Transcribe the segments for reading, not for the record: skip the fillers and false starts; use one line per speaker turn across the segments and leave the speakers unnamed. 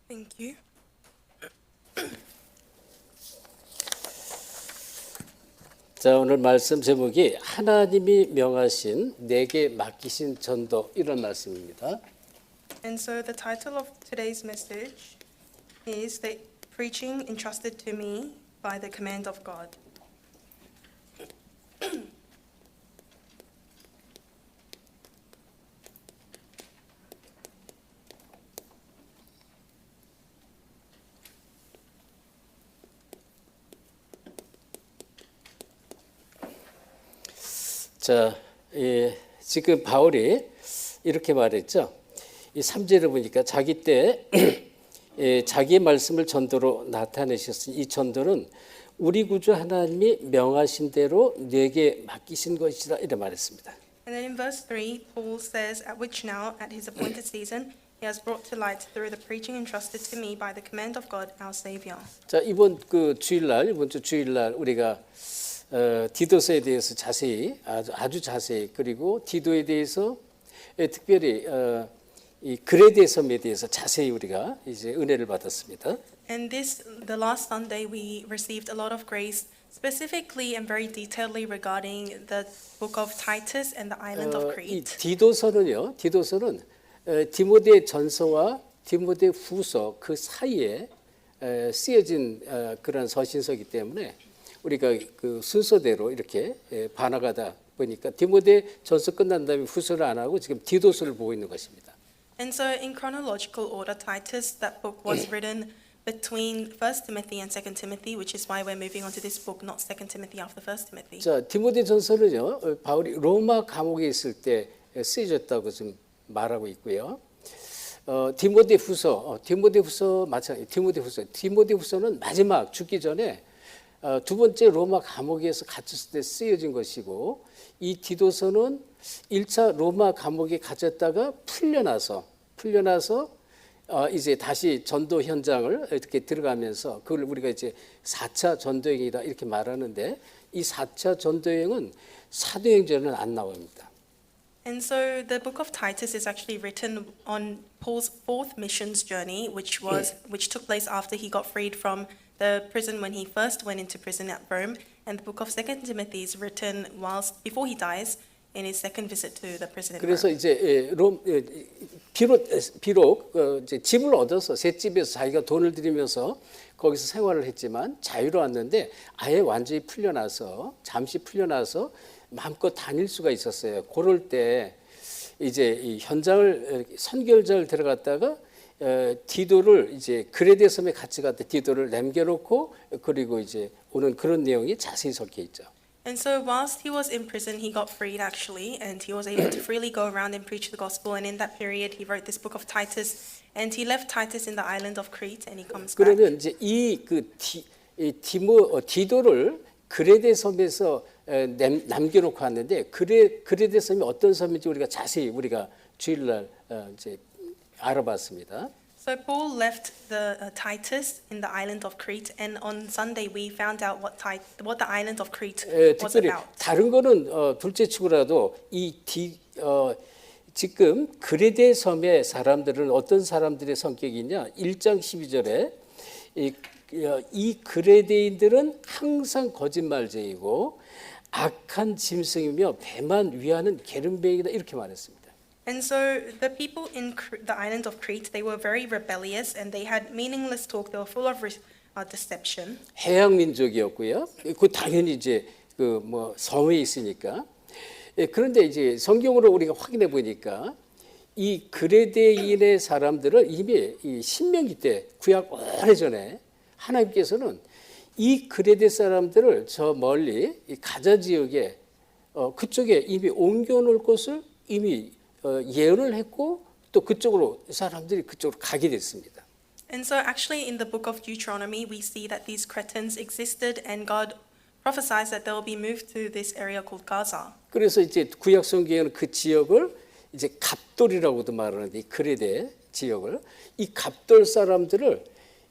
Thank you.
자, 오늘 말씀 제목이 하나님이 명하신 내게 맡기신 전도 이런 말씀입니다.
And so the title of today's message is the preaching entrusted to me by the command of God.
자, 지금 바울이 이렇게 말했죠. 이 3절을 보니까 자기 때 자기의 말씀을 전도로 나타내셨으니 이 전도는 우리 구주 하나님이 명하신 대로 내게 맡기신 것이라 이렇게 말했습니다.
And then in verse 3, Paul says, "At which now, at his appointed season, he has brought to light through the preaching entrusted to me by the command of God, our Savior."
자, 이번 주 주일날 우리가 디도서에 대해서 자세히 아주 자세히 그리고 디도에 대해서 특별히 이 그레데 섬에 대해서 자세히 우리가 이제 은혜를 받았습니다.
And the last Sunday, we received a lot of grace, specifically and very detailedly regarding the book of Titus and the island of
이
Crete.
디도서는 디모데 전서와 디모데 후서 그 사이에 쓰여진 그런 서신서이기 때문에 우리가 그 순서대로 이렇게 반화가다 보니까 디모데 전서 끝난 다음에 후서를 안 하고 지금 디도서를 보고 있는 것입니다.
And so in chronological order, Titus, that book was written between 1 Timothy and 2 Timothy, which is why we're moving on to this book, not 2 Timothy after 1 Timothy.
자, 디모데 전서는요, 바울이 로마 감옥에 있을 때 쓰여졌다고 좀 말하고 있고요. 디모데 후서 마찬가지. 디모데 후서는 마지막 죽기 전에 두 번째 로마 감옥에서 갇혔을 때 쓰여진 것이고, 이 디도서는 1차 로마 감옥에 갇혔다가 풀려나서 이제 다시 전도 현장을 이렇게 들어가면서 그걸 우리가 이제 4차 전도행이다 이렇게 말하는데, 이 4차 전도행은 사도행전에는 안 나옵니다.
And so the book of Titus is actually written on Paul's fourth missions journey, which took place after he got freed from the prison when he first went into prison at Rome. And the book of 2 Timothy is written before he dies in his second visit to the prison in
그래서
Rome.
이제 비록 이제 집을 얻어서 새 집에서 자기가 돈을 들이면서 거기서 생활을 했지만 자유로 왔는데 아예 완전히 잠시 풀려나서 마음껏 다닐 수가 있었어요. 그럴 때 이제 이 현장을 선결자를 들어갔다가 디도를 이제 그레데 섬에 같이 갔다 디도를 남겨놓고 그리고 이제 오는 그런 내용이 자세히 적혀 있죠.
And so whilst he was in prison, he got freed actually, and he was able to freely go around and preach the gospel. And in that period, he wrote this book of Titus, and he left Titus in the island of Crete, and he comes back.
그러면 이제 디도를 그레데 섬에서 남겨놓고 왔는데 그레데 섬이 어떤 섬인지 우리가 자세히 주일날 이제 알아봤습니다.
So Paul left the Titus in the island of Crete, and on Sunday we found out what the island of Crete was
특별히
about.
다른 거는 둘째치고라도 지금 그레데 섬의 사람들은 어떤 사람들의 성격이냐? 1장 12절에 이 그레데인들은 항상 거짓말쟁이고 악한 짐승이며 배만 위하는 게으름뱅이다 이렇게 말했습니다.
And so the people in the island of Crete, they were very rebellious, and they had meaningless talk. They were full of deception.
해양 민족이었고요. 그 당연히 이제 섬에 있으니까. 그런데 이제 성경으로 우리가 확인해 보니까 이 그레데인의 사람들을 이미 이 신명기 때 구약 오래전에 하나님께서는 이 그레데 사람들을 저 멀리 이 가자 지역에 그쪽에 이미 옮겨놓을 것을 이미 예언을 했고 또 사람들이 그쪽으로 가게 됐습니다.
And so actually in the book of Deuteronomy, we see that these Cretans existed, and God prophesies that they will be moved to this area called Gaza.
그래서 이제 구약 성경에는 그 지역을 이제 갑돌이라고도 말하는데 이 그레데 지역을 이 갑돌 사람들을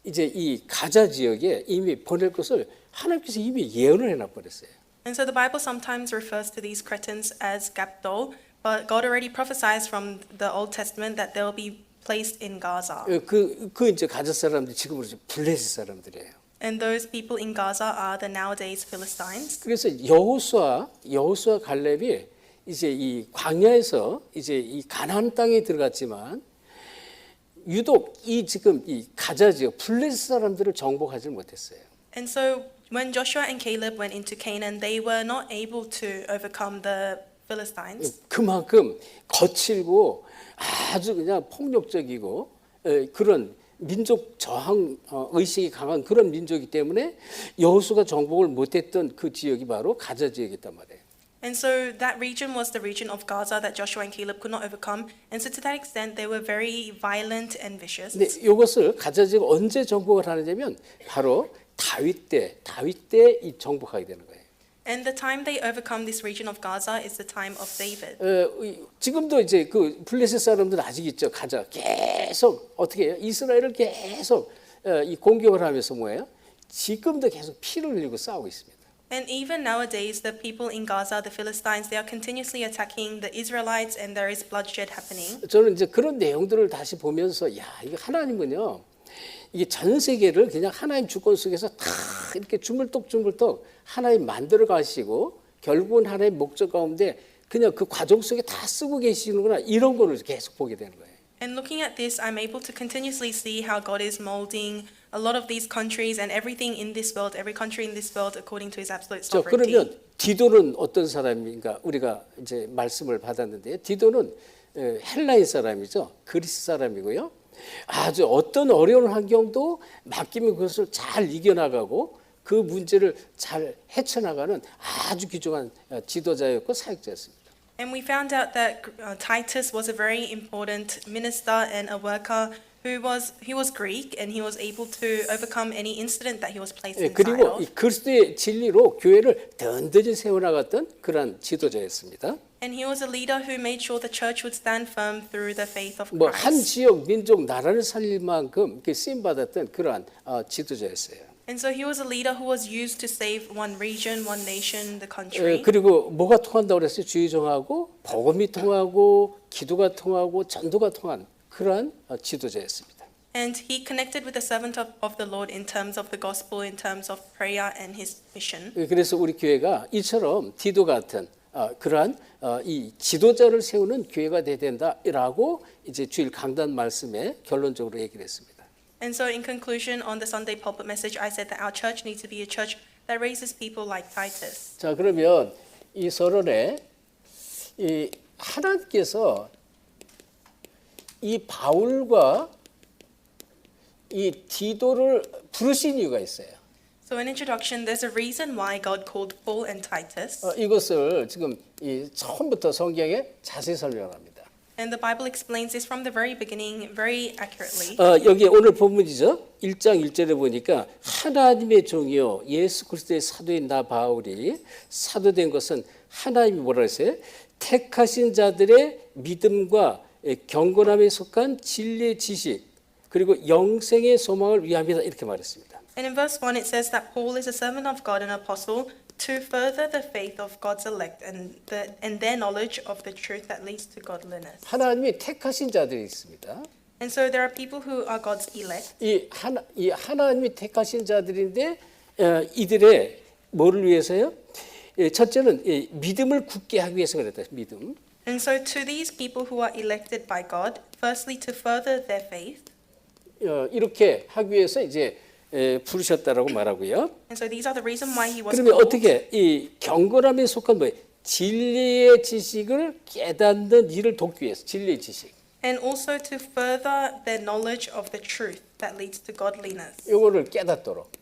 이제 이 가자 지역에 이미 보낼 것을 하나님께서 이미 예언을 해놔 버렸어요.
And so the Bible sometimes refers to these Cretans as Gapdol, but God already prophesies from the Old Testament that they will be placed in Gaza.
그 이제 가자 사람들 지금으로 블레셋 사람들이에요.
And those people in Gaza are the nowadays Philistines.
그래서 여호수아 갈렙이 이제 이 광야에서 이제 이 가나안 땅에 들어갔지만 유독 이 지금 이 가자 지역 블레셋 사람들을 정복하지 못했어요.
And so when Joshua and Caleb went into Canaan, they were not able to overcome the Philistines.
그만큼 거칠고 아주 그냥 폭력적이고 그런 민족 저항 의식이 강한 그런 민족이기 때문에 여호수아가 정복을 못했던 그 지역이 바로 가자 지역이었단 말이에요.
And so that region was the region of Gaza that Joshua and Caleb could not overcome. And so to that extent, they were very violent and vicious.
근데 이것을 가자 지역 언제 정복을 하느냐면 바로 다윗 때 이 정복하게 되는 거예요.
And the time they overcome this region of Gaza is the time of David.
지금도 이제 그 블레셋 사람들 아직 있죠. 가자 계속 어떻게 해요? 이스라엘을 계속 이 공격을 하면서 뭐예요? 지금도 계속 피를 흘리고 싸우고 있습니다.
And even nowadays, the people in Gaza, the Philistines, they are continuously attacking the Israelites, and there is bloodshed happening.
저는 이제 그런 내용들을 다시 보면서 야, 이거 하나님은요. 이게 전 세계를 그냥 하나님 주권 속에서 다 이렇게 주물떡 하나님 만들어 가시고 결국은 하나님 목적 가운데 그냥 그 과정 속에 다 쓰고 계시는구나 이런 거를 계속 보게 되는 거예요.
And looking at this, I'm able to continuously see how God is molding a lot of these countries and everything in this world, every country in this world, according to His absolute
자,
sovereignty.
그러면 디도는 어떤 사람인가 우리가 이제 말씀을 받았는데요. 디도는 헬라인 사람이죠. 그리스 사람이고요. 아주 어떤 어려운 환경도 맡기면 그것을 잘 이겨나가고 그 문제를 잘 헤쳐나가는 아주 귀중한 지도자였고 사역자였습니다.
And we found out that Titus was a very important minister and a worker he was Greek and he was able to overcome any incident that he was placed inside
그리고
of.
이 그리스도의 진리로 교회를 든든히 세워나갔던 그러한 지도자였습니다.
And he was a leader who made sure the church would stand firm through the faith of
뭐 한
Christ.
지역, 민족, 나라를 살릴 만큼 쓰임 받았던 그러한 지도자였어요.
And so he was a leader who was used to save one region, one nation, the country.
그리고 뭐가 통한다고 그랬어요? 주의종하고 복음이 통하고 기도가 통하고 전도가 통한 그러한 지도자였습니다.
And he connected with the servant of the Lord in terms of the gospel, in terms of prayer and his mission.
그래서 우리 교회가 이처럼 디도 같은 그러한 이 지도자를 세우는 교회가 돼야 된다라고 이제 주일 강단 말씀에 결론적으로 얘기를 했습니다.
And so in conclusion on the Sunday pulpit message, I said that our church needs to be a church that raises people like Titus.
자, 그러면 이 서론에 이 하나님께서 이 바울과 이 디도를 부르신 이유가 있어요.
So in introduction, there's a reason why God called Paul and Titus.
이것을 지금 이 처음부터 성경에 자세히 설명합니다.
And the Bible explains this from the very beginning very accurately.
여기 오늘 본문이죠. 1장 1절에 보니까 하나님의 종이요 예수 그리스도의 사도인 나 바울이 사도된 것은 하나님이 뭐라 했어요? 택하신 자들의 믿음과 경건함에 속한 진리의 지식 그리고 영생의 소망을 위함이다 이렇게 말했습니다.
And in verse 1 it says that Paul is a servant of God and apostle to further the faith of God's elect and their knowledge of the truth that leads to godliness.
하나님이 택하신 자들이 있습니다.
And so there are people who are God's elect.
이 하나님이 택하신 자들인데 이들의 뭐를 위해서요? 첫째는 믿음을 굳게 하기 위해서 그랬다. 믿음.
And so to these people who are elected by God, firstly to further their faith.
이렇게 하기 위해서 이제 부르셨다라고 말하고요.
And so these are the reason why he was
그러면
called.
어떻게 이 경건함에 속한 뭐 진리의 지식을 깨닫는 일을 돕기 위해서 진리의 지식.
And also to further their knowledge of the truth that leads to godliness.
이거를 깨닫도록.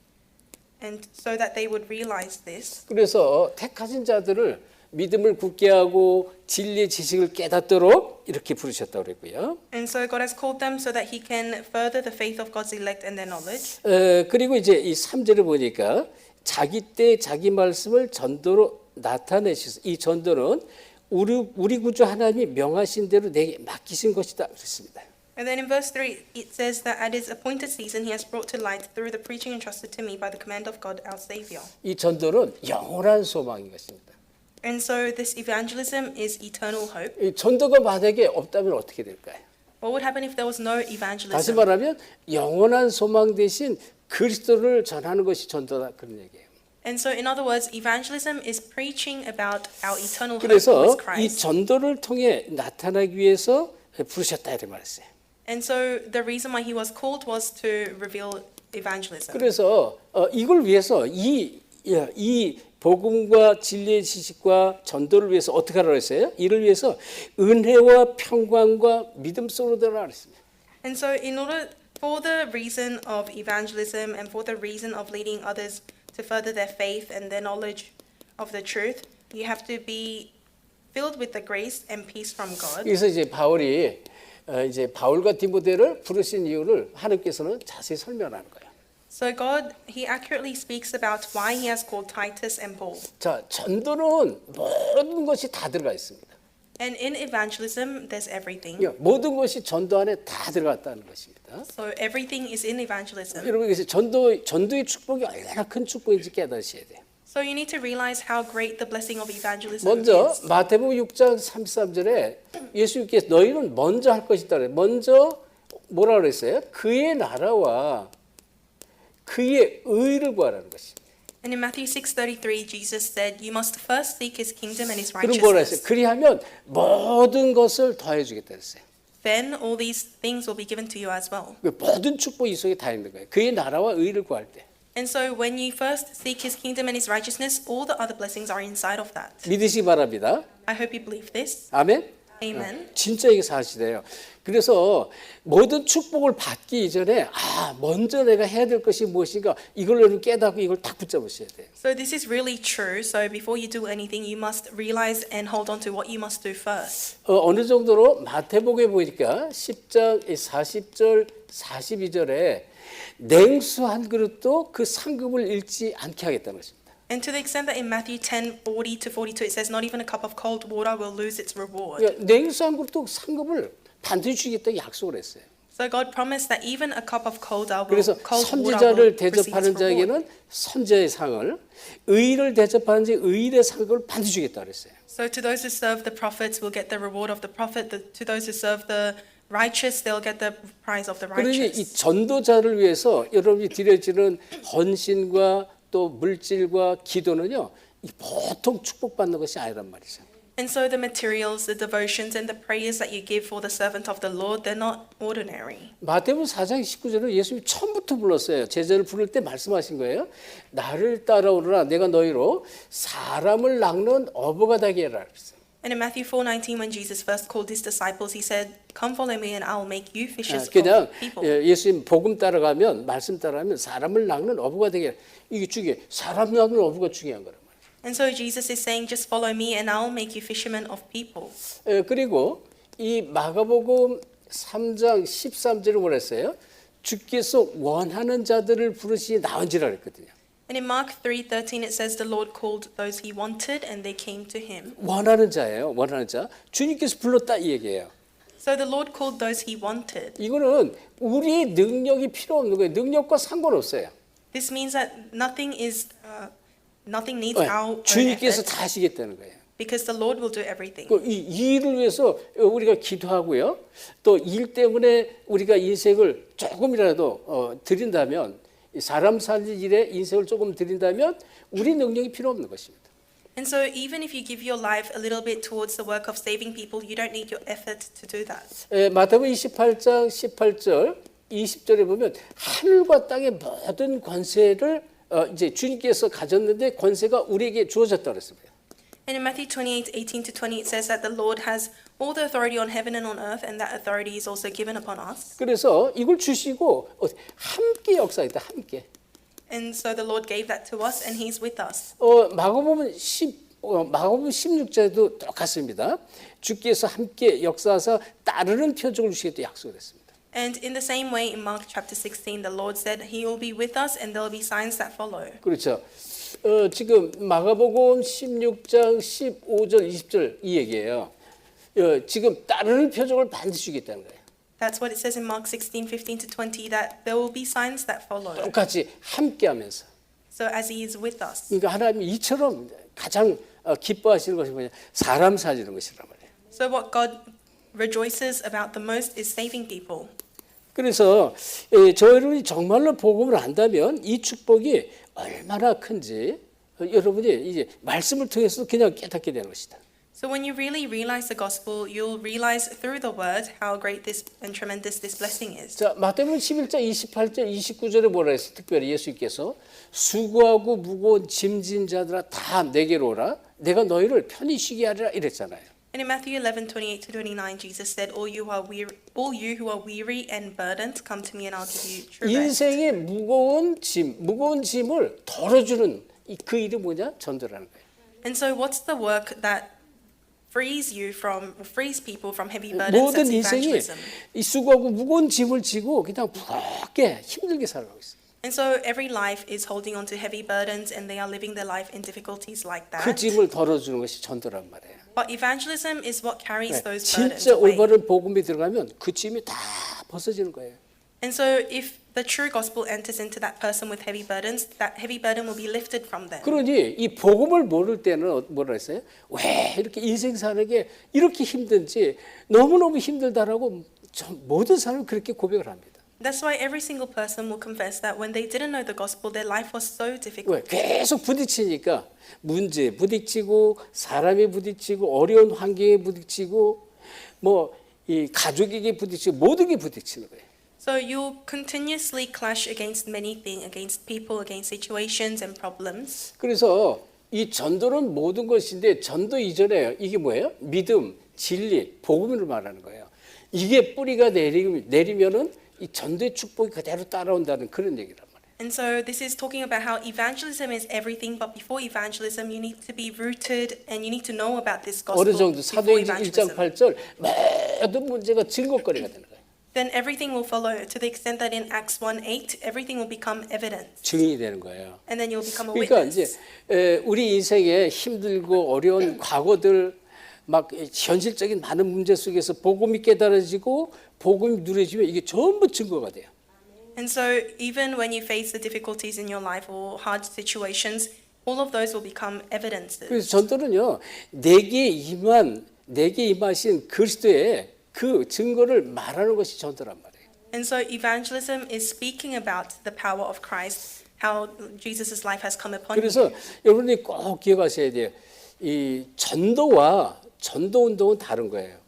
And so that they would realize this.
그래서 택하신 자들을 믿음을 굳게 하고 진리의 지식을 깨닫도록 이렇게 부르셨다고 그랬고요.
And so God has called them so that he can further the faith of God's elect and their knowledge.
그리고 이제 이 3절을 보니까 자기 때 자기 말씀을 전도로 나타내셔서 이 전도는 우리 구주 하나님이 명하신 대로 내게 맡기신 것이다 그랬습니다.
And then in verse 3 it says that at his appointed season he has brought to light through the preaching entrusted to me by the command of God our Savior.
이 전도는 영원한 소망인 것입니다.
And so this evangelism is eternal hope.
이 전도가 만약에 없다면 어떻게 될까요?
What would happen if there was no
다시
evangelism?
말하면 영원한 소망 대신 그리스도를 전하는 것이 전도다 그런 얘기예요.
And so, in other words, evangelism is preaching about our eternal hope
그래서
with
이
Christ.
전도를 통해 나타나기 위해서 부르셨다 이렇게 말했어요.
And so, the reason why he was called was to reveal evangelism.
그래서 이걸 위해서 이 복음과 진리의 지식과 전도를 위해서 어떻게 하라고 했어요? 이를 위해서 은혜와 평강과 믿음 속으로 들어가라 했습니다.
And so, in order for the reason of evangelism and for the reason of leading others to further their faith and their knowledge of the truth, you have to be filled with the grace and peace from God.
그래서 이제 바울이 이제 바울과 디모데를 부르신 이유를 하나님께서는 자세히 설명하는 거예요.
So God, he accurately speaks about why he has called Titus and Paul.
자, 전도는 모든 것이 다 들어가 있습니다.
And in evangelism, there's everything.
모든 것이 전도 안에 다 들어갔다는 것입니다.
So everything is in evangelism.
여러분 그래서 전도의 축복이 얼마나 큰 축복인지 깨달으셔야 돼요.
So you need to realize how great the blessing of evangelism
먼저
is.
마태복음 6장 33절에 예수님께서 너희는 먼저 할 것이다. 먼저 뭐라 그랬어요? 그의 나라와 그의 의를 구하라는 것입니다.
And in Matthew 6:33, Jesus said, "You must first seek his kingdom and his
그럼 뭐라 했어요?
righteousness.
그리하면 모든 것을 더해 주겠다 했어요.
Then all these things will be given to you as well."
모든 축복이 이 속에 다 있는 거예요. 그의 나라와 의를 구할 때.
And so when you first seek his kingdom and his righteousness, all the other blessings are inside of that.
믿으시기 바랍니다.
I hope you believe this.
아멘.
Amen.
진짜 이게 사실이에요. 그래서 모든 축복을 받기 이전에 먼저 내가 해야 될 것이 무엇인가 이걸 여러분 깨닫고 이걸 딱 붙잡으셔야 돼요.
So this is really true. So before you do anything, you must realize and hold on to what you must do first.
어느 정도로 마태복음에 보니까 10장 40절 42절에 냉수 한 그릇도 그 상급을 잃지 않게 하겠다는 것입니다.
And to the extent that in Matthew 10:40 to 42 it says not even a cup of cold water will lose its reward.
그러니까 냉수 한 그릇도 상급을 반드시 주겠다고 약속을 했어요.
So God promised that even a cup of cold water
그래서
will
선지자를
receive its
대접하는
reward.
자에게는 선지자의 상을, 의를 대접하는 자에게 의의 상급을 반드시 주겠다 그랬어요.
So to those who serve the prophets will get the reward of the prophet. To those who serve the righteous, they'll get the prize of the
그러니 이
righteous.
전도자를 위해서 여러분이 드려지는 헌신과 또 물질과 기도는요, 이 보통 축복받는 것이 아니란 말이죠.
And so the materials, the devotions, and the prayers that you give for the servant of the Lord, they're not ordinary.
마태복음 4장 19절은 예수님이 처음부터 불렀어요. 제자를 부를 때 말씀하신 거예요. 나를 따라오너라 내가 너희로 사람을 낚는 어부가 되게 해라.
And in Matthew 4:19, when Jesus first called his disciples, he said, "Come follow me, and I'll make you fishers
그냥
of people."
예수님 복음 따라가면 말씀 따라가면 사람을 낚는 어부가 되게 해라. 이게 중요해. 사람 낚는 어부가 중요한 거란 말이에요.
And so Jesus is saying, "Just follow me, and I'll make you fishermen of people."
그리고 이 마가복음 3장 13절을 뭐랬어요? 주께서 원하는 자들을 부르시니 나온지라 그랬거든요.
And in Mark 3:13, it says the Lord called those he wanted, and they came to him.
원하는 자예요. 원하는 자. 주님께서 불렀다 이 얘기예요.
So the Lord called those he wanted.
이거는 우리의 능력이 필요 없는 거예요. 능력과 상관없어요.
This means that nothing needs our own
주님께서
effort,
다 하시겠다는 거예요.
because the Lord will do everything.
이 일을 위해서 우리가 기도하고요. 또 일 때문에 우리가 인생을 조금이라도 드린다면 사람 살릴 일에 인생을 조금 드린다면 우리 능력이 필요 없는 것입니다.
And so even if you give your life a little bit towards the work of saving people, you don't need your effort to do that.
마태복음 28장 18절 20절에 보면 하늘과 땅의 모든 권세를 이제 주님께서 가졌는데 권세가 우리에게 주어졌다 그랬습니다.
And in Matthew 28:18 to 20, it says that the Lord has all the authority on heaven and on earth, and that authority is also given upon us.
그래서 이걸 주시고 함께 역사했다. 함께.
And so the Lord gave that to us, and He's with us.
마가복음 16절에도 똑같습니다. 주께서 함께 역사하사 따르는 표적을 주시겠다 약속을 했습니다.
And in the same way, in Mark chapter 16, the Lord said He will be with us, and there will be signs that follow.
그렇죠. 지금 마가복음 16장 15절 20절 이 얘기예요. 지금 따르는 표적을 반드시 주겠다는 거예요.
That's what it says in Mark 16:15 to 20, that there will be signs that follow.
똑같이 함께하면서.
So as He is with us.
그러니까 하나님이 이처럼 가장 기뻐하시는 것이 뭐냐? 사람 살리는 것이란 말이에요.
So what God rejoices about the most is saving people.
그래서 저 여러분이 정말로 복음을 안다면 이 축복이 얼마나 큰지 여러분이 이제 말씀을 통해서 그냥 깨닫게 되는 것이다.
So when you really realize the gospel, you'll realize through the word how great this and tremendous this blessing is.
자, 마태복음 11장 28절 29절에 뭐라 했어요? 특별히 예수님께서 수고하고 무거운 짐진 자들아 다 내게로 오라. 내가 너희를 편히 쉬게 하리라 이랬잖아요.
And in Matthew 11:28 to 29, Jesus said, all you who are weary and burdened, come to me and I'll give you true rest.
인생의 무거운 짐을 덜어주는 그 일이 뭐냐? 전도라는 거예요.
And so what's the work that frees people from heavy burdens?
모든
That's
인생이
evangelism.
이 수고하고 무거운 짐을 지고 그냥 무겁게 힘들게 살아가고 있어요.
And so every life is holding on to heavy burdens and they are living their life in difficulties like
그
that.
짐을 덜어주는 것이 전도란 말이에요.
But evangelism is what carries those burdens
진짜
away.
올바른 복음이 들어가면 그 짐이 다 벗어지는 거예요.
And so if the true gospel enters into that person with heavy burdens, that heavy burden will be lifted from them.
그러니 이 복음을 모를 때는 뭐라 했어요? 왜 이렇게 인생 사는 게 이렇게 힘든지 너무너무 힘들다라고 모든 사람이 그렇게 고백을 합니다.
That's why every single person will confess that when they didn't know the gospel, their life was so
왜?
difficult.
계속 부딪히니까 문제에 부딪히고 사람에 부딪히고 어려운 환경에 부딪히고 뭐 이 가족에게 부딪히고 모든 게 부딪히는 거예요.
So you'll continuously clash against many things, against people, against situations and problems.
그래서 이 전도는 모든 것인데 전도 이전에 이게 뭐예요? 믿음, 진리, 복음을 말하는 거예요. 이게 뿌리가 내리면은 이 전도의 축복이 그대로 따라온다는 그런 얘기란 말이에요.
And so this is talking about how evangelism is everything, but before evangelism, you need to be rooted and you need to know about this gospel
어느 정도
before
사도행전 1장
evangelism.
8절 모든 문제가 증거거리가 되는 거예요.
Then everything will follow to the extent that in Acts 1:8, everything will become evidence.
증인이 되는 거예요.
And then you'll become a
그러니까 이제
witness.
우리 인생에 힘들고 어려운 과거들 막 현실적인 많은 문제 속에서 복음이 깨달아지고 복음이 누려지면 이게 전부 증거가 돼요.
And so even when you face the difficulties in your life or hard situations, all of those will become evidences.
그래서 전도는요, 내게 임하신 그리스도의 그 증거를 말하는 것이 전도란 말이에요.
And so evangelism is speaking about the power of Christ, how Jesus' life has come upon
그래서
you.
여러분이 꼭 기억하셔야 돼요. 이 전도와 전도 운동은 다른 거예요.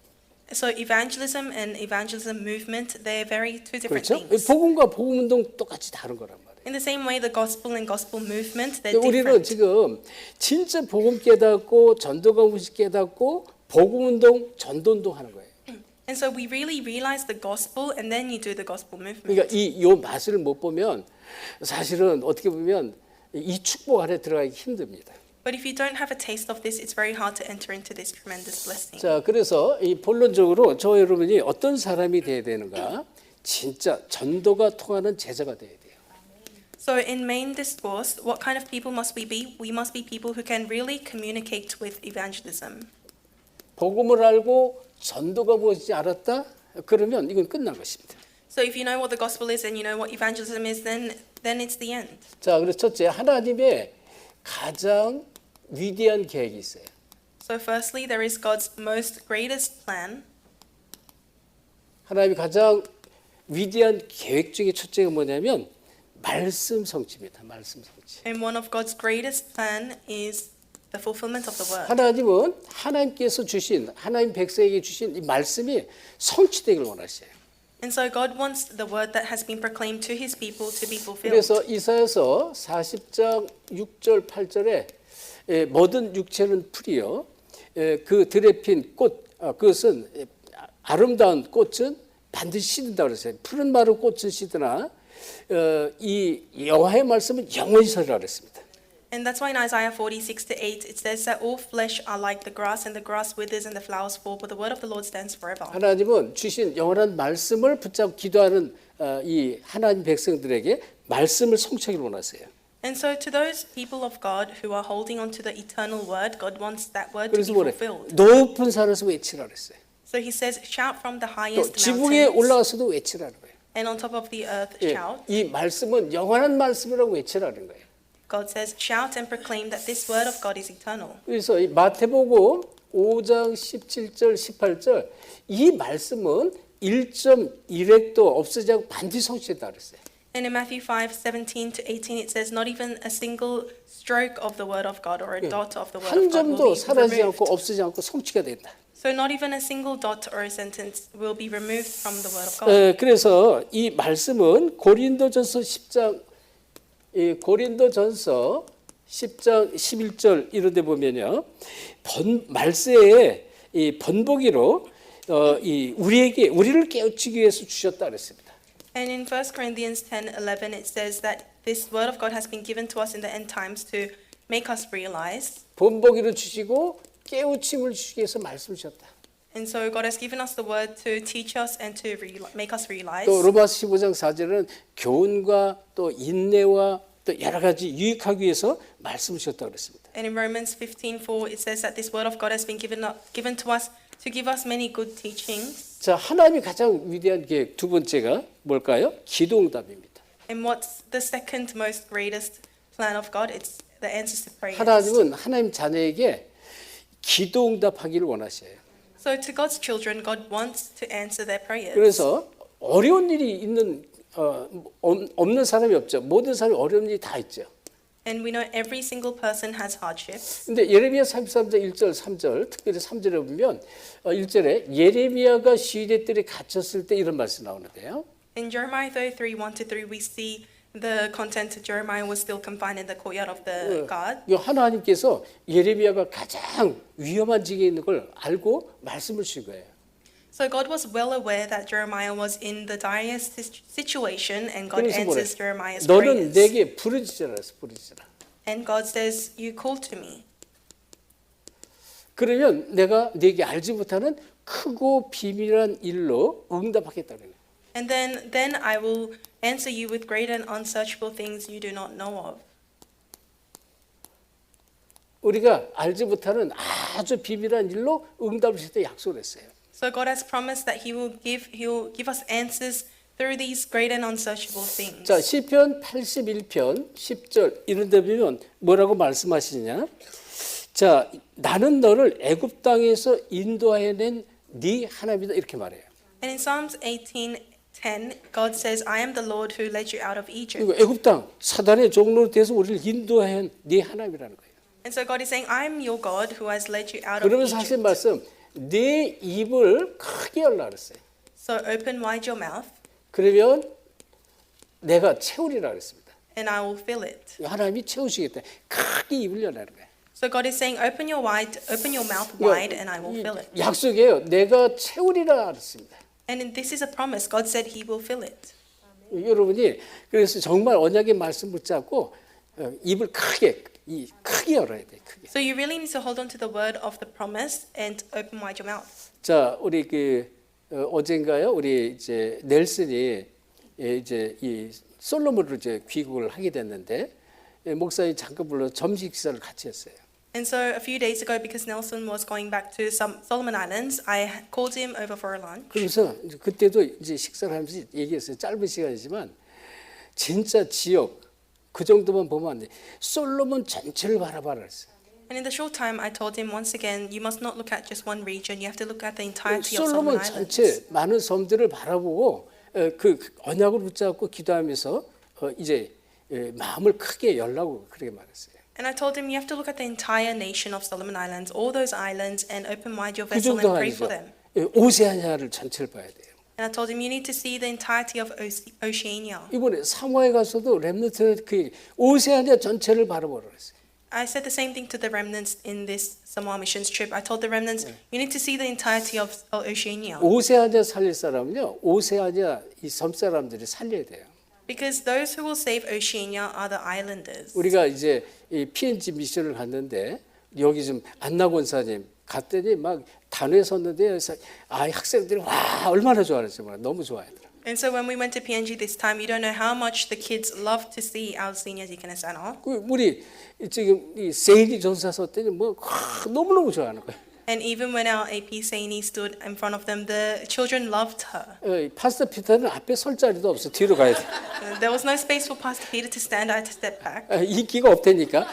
So evangelism and evangelism movement, they're two different
그렇죠?
things.
복음과 복음 운동 똑같이 다른 거란 말이에요.
In the same way, the gospel and gospel movement, they're
우리는
different.
지금 진짜 복음 깨닫고 전도가 무엇이 깨닫고 복음 운동, 전도 운동 하는 거예요.
And so we really realize the gospel and then you do the gospel movement.
그러니까 요 맛을 못 보면 사실은 어떻게 보면 이 축복 안에 들어가기 힘듭니다.
But if you don't have a taste of this, it's very hard to enter into this tremendous blessing.
자, 그래서 이 본론적으로 저 여러분이 어떤 사람이 돼야 되는가? 진짜 전도가 통하는 제자가 돼야 돼요.
So in main discourse, what kind of people must we be? We must be people who can really communicate with evangelism.
복음을 알고 전도가 무엇인지 알았다? 그러면 이건 끝난 것입니다.
So if you know what the gospel is and you know what evangelism is, then it's the end.
자, 그래서 첫째, 하나님의 가장 위대한 계획이 있어요.
So firstly, there is God's most greatest plan.
하나님의 가장 위대한 계획 중에 첫째가 뭐냐면 말씀 성취입니다. 말씀 성취.
And one of God's greatest plan is the fulfillment of the word.
하나님은 하나님께서 주신 하나님 백성에게 주신 이 말씀이 성취되길 원하셔요.
And so God wants the word that has been proclaimed to his people to be fulfilled.
그래서 이사야서 40장 6절 8절에 모든 육체는 풀이요 그 들에 핀 꽃 그것은 아름다운 꽃은 반드시 시든다고 그랬어요. 푸른 마른 꽃은 시드나 이 여호와의 말씀은 영원히 서리라 그랬습니다.
And that's why in Isaiah 46:8 it says that all flesh are like the grass and the grass withers and the flowers fall, but the word of the Lord stands forever.
하나님은 주신 영원한 말씀을 붙잡고 기도하는 이 하나님 백성들에게 말씀을 성취하기를 원하세요.
And so to those people of God who are holding on to the eternal word, God wants that word to
그래서
be
뭐래?
fulfilled.
높은 산에서 외치라 그랬어요.
So he says, shout from the
또
highest
지붕에
mountains,
올라가서도 외치라는 거예요.
and on top of the earth
예,
shout.
이 말씀은 영원한 말씀이라고 외치라는 거예요.
God says, shout and proclaim that this word of God is eternal.
그래서 이 마태복음 5장 17절 18절 이 말씀은 1.1획도 없어지지 않고 반드시 성취했다 그랬어요.
And in Matthew 5:17 to 18, it says, not even a single stroke of the word of God or a dot of the word
한
of God will
점도
be
사라지지
removed.
않고 없어지지 않고 성취가 된다.
So not even a single dot or a sentence will be removed from the word of God.
그래서 이 말씀은 고린도전서 10장 고린도전서 10장 11절 이런 데 보면요. 말세에 이 번복이로 우리를 깨우치기 위해서 주셨다 그랬습니다.
And in 1 Corinthians 10:11, it says that this word of God has been given to us in the end times to make us realize.
번복이로 주시고 깨우침을 주시기 위해서 말씀을 주셨다.
And so God has given us the word to teach us and to make us realize.
또 로마서 15장 4절은 교훈과 또 인내와 또 여러 가지 유익하기 위해서 말씀을 주셨다고 그랬습니다.
And in Romans 15:4, it says that this word of God has been given to us to give us many good teachings.
자, 하나님이 가장 위대한 계획 두 번째가 뭘까요? 기도응답입니다.
And what's the second most greatest plan of God? It's the answers to prayers.
하나님은 하나님 자녀에게 기도응답하기를 원하셔요.
So to God's children, God wants to answer their prayers.
그래서 어려운 일이 없는 사람이 없죠. 모든 사람이 어려운 일이 다 있죠.
And we know every single person has hardships.
근데 예레미야 33장 1절 3절 특별히 3절에 보면 1절에 예레미야가 시대들에 갇혔을 때 이런 말씀 나오는데요.
In Jeremiah 33:1-3, we see the content. Jeremiah was still confined in the courtyard of the God.
하나님께서 예레미야가 가장 위험한 지경에 있는 걸 알고 말씀을 주신 거예요.
So God was well aware that Jeremiah was in the direst situation, and God
그래서 뭐래?
answers Jeremiah's
너는
prayers.
내게 부르짖으라 그랬어. 부르짖으라.
And God says, "You call to me."
그러면 내가 네게 알지 못하는 크고 비밀한 일로 응답하겠다 그래요.
And then I will answer you with great and unsearchable things you do not know of.
우리가 알지 못하는 아주 비밀한 일로 응답을 주실 때 약속을 했어요.
So God has promised that He'll give us answers through these great and unsearchable things.
자, 시편 81편 10절 이런 데 보면 뭐라고 말씀하시냐? 자, 나는 너를 애굽 땅에서 인도하여낸 네 하나님이다 이렇게 말해요.
And in Psalms 18:10, God says, "I am the Lord who led you out of Egypt."
그리고 애굽 땅 사단의 종로로 돼서 우리를 인도한 네 하나님이라는 거예요.
And so God is saying, "I am your God who has led you out of
그러면서 하신
Egypt."
말씀 네 입을 크게 열라 그랬어요.
So open wide your mouth,
그러면 내가 채우리라 그랬습니다.
and I will fill it.
하나님이 채우시겠다. 크게 입을 열라는 거예요.
So God is saying, open your mouth wide, and I will fill it.
약속이에요. 내가 채우리라 그랬습니다.
And this is a promise. God said He will fill it.
여러분이 그래서 정말 언약의 말씀 붙잡고 입을 크게 열어야 돼. 크게.
So you really need to hold on to the word of the promise and open wide your mouth.
자, 우리 어젠가요? 우리 이제 넬슨이 이제 이 솔로몬으로 이제 귀국을 하게 됐는데 목사님 잠깐 불러 점심 식사를 같이 했어요.
And so a few days ago, because Nelson was going back to some Solomon Islands, I called him over for a lunch.
그래서 그때도 이제 식사를 하면서 얘기했어요. 짧은 시간이지만 진짜 지역 그 정도만 보면 안 돼. 솔로몬 전체를 바라봐라 그랬어요.
And in the short time, I told him once again, you must not look at just one region. You have to look at the entirety of
솔로몬
Solomon Islands.
전체 많은 섬들을 바라보고 그 언약을 붙잡고 기도하면서 이제 마음을 크게 열라고 그렇게 말했어요.
And I told him, you have to look at the entire nation of Solomon Islands, all those islands, and open wide your
그
vessel and
정도
pray
아니죠.
for them.
오세아니아를 전체를 봐야 돼요.
And I told him, you need to see the entirety of Oceania.
이번에 사모에 가서도 렘넌트 그 오세아니아 전체를 바라보라 그랬어요.
I said the same thing to the remnants in this Samoa missions trip. I told the remnants, you need to see the entirety of Oceania.
오세아니아 살릴 사람은요, 오세아니아 이 섬 사람들이 살려야 돼요.
Because those who will save Oceania are the islanders.
우리가 이제 이 PNG 미션을 갔는데 여기 좀 안나 권사님 갔더니 막 단회에 섰는데 학생들이 와 얼마나 좋아하는지 몰라 너무 좋아하더라.
And so when we went to PNG this time, you don't know how much the kids love to see our senior deaconess Anna.
우리 지금 이 세인이 전사 섰더니 뭐 너무너무 좋아하는 거예요.
And even when our AP Saini stood in front of them, the children loved her.
파스터 피터는 앞에 설 자리도 없어. 뒤로 가야 돼.
There was no space for Pastor Peter to stand. I had to step back.
인기가 없다니까.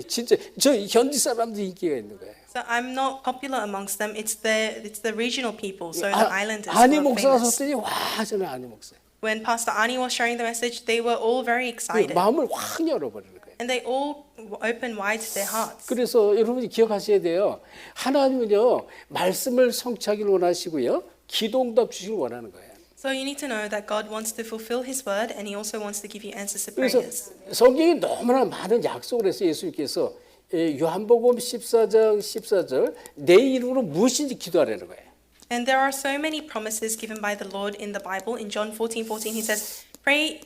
진짜 저 현지 사람도 인기가 있는 거예요.
So So I'm not popular amongst them. It's the regional people, so the islanders who
아니
are
목사가
famous.
섰더니 와 저는 아니 목사.
When Pastor Ani was sharing the message, they were all very excited.
마음을 확 열어버리는 거예요.
And they all opened wide their hearts.
그래서 여러분이 기억하셔야 돼요. 하나님은요 말씀을 성취하기를 원하시고요 기도응답 주시길 원하는 거예요.
So you need to know that God wants to fulfill His word, and He also wants to give you answers to
그래서
prayers.
성경이 너무나 많은 약속을 해서 예수님께서 요한복음 14장 14절 내 이름으로 무엇인지 기도하라는 거예요.
And there are so many promises given by the Lord in the Bible. In John 14:14, He says, "Pray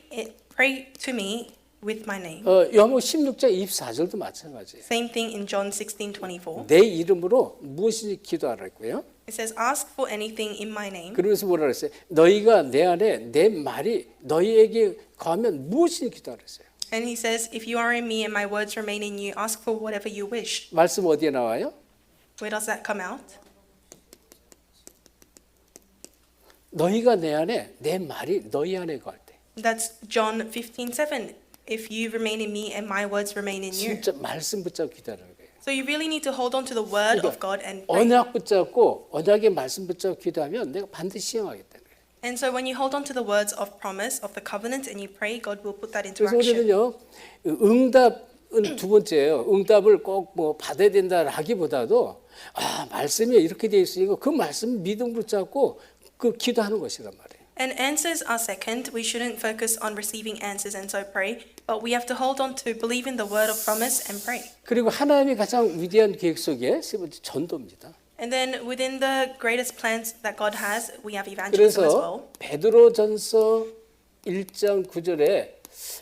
to me with my name."
요한복음 16장 24절도 마찬가지예요.
Same thing in John 16:24.
내 이름으로 무엇인지 기도하라 했고요.
It says, "Ask for anything in my name."
그러면서 뭐라 그랬어요? 너희가 내 안에 내 말이 너희에게 거하면 무엇인지 기도하라 했어요.
And He says, "If you are in me and my words remain in you, ask for whatever you wish."
말씀 어디에 나와요?
Where does that come out?
너희가 내 안에 내 말이 너희 안에 거할 때
That's John 15:7. If you remain in me and my words remain in you.
진짜 말씀 붙잡고 기도하는 거예요.
So you really need to hold on to the word of God and pray.
언약 붙잡고 언약의 말씀 붙잡고 기도하면 내가 반드시 시행하겠다는 거예요.
And so when you hold on to the words of promise, of the covenant, and you pray, God will put that into
그래서
action.
우리는요 응답은 두 번째예요. 응답을 꼭 뭐 받아야 된다라기보다도 말씀이 이렇게 돼 있으니까 그 말씀 믿음 붙잡고 그 기도하는 것이란 말이에요.
And answers are second. We shouldn't focus on receiving answers and so pray, but we have to hold on to believe in the word of promise and pray.
그리고 하나님이 가장 위대한 계획 속에 세 번째 전도입니다.
And then within the greatest plans that God has, we have evangelism as well.
그래서 베드로전서 1장 9절에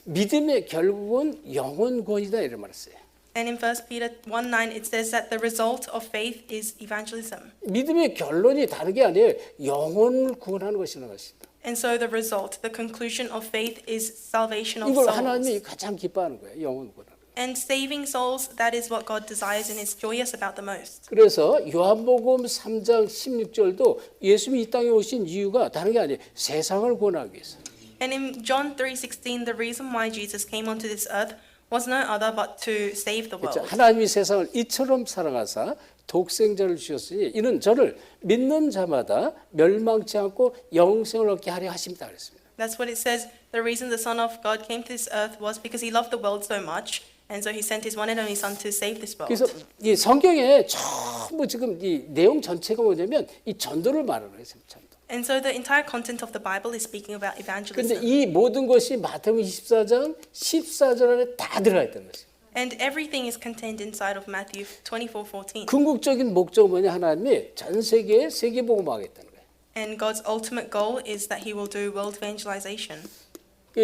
믿음의 결국은 영혼 구원이다 이런 말을 써요.
And in 1 Peter 1:9, it says that the result of faith is evangelism.
믿음의 결론이 다른 게 아니에요. 영혼을 구원하는 것이라는 것입니다.
And so the result, the conclusion of faith is salvation of
이걸
souls.
하나님이 가장 기뻐하는 거예요. 영혼 구원하는 거.
And saving souls, that is what God desires and is joyous about the most.
그래서 요한복음 3장 16절도 예수님이 이 땅에 오신 이유가 다른 게 아니에요. 세상을 구원하기 위해서.
And in John 3:16, the reason why Jesus came onto this earth was no other but to save the
그렇죠?
world.
하나님이 세상을 이처럼 사랑하사 독생자를 주셨으니 이는 저를 믿는 자마다 멸망치 않고 영생을 얻게 하려 하십니다. 그랬습니다.
That's what it says. The reason the Son of God came to this earth was because He loved the world so much, and so He sent His one and only Son to save this world.
그래서 이 성경에 전부 지금 이 내용 전체가 뭐냐면 이 전도를 말하는 거예요. 전도.
And so the entire content of the Bible is speaking about
그런데
evangelism.
이 모든 것이 마태복음 24장 14절 안에 다 들어가 있다는 거죠.
And everything is contained inside of Matthew 24:14.
궁극적인 목적은 뭐냐? 하나님이 전 세계에 세계복음화하겠다는 거예요.
And God's ultimate goal is that He will do world evangelization.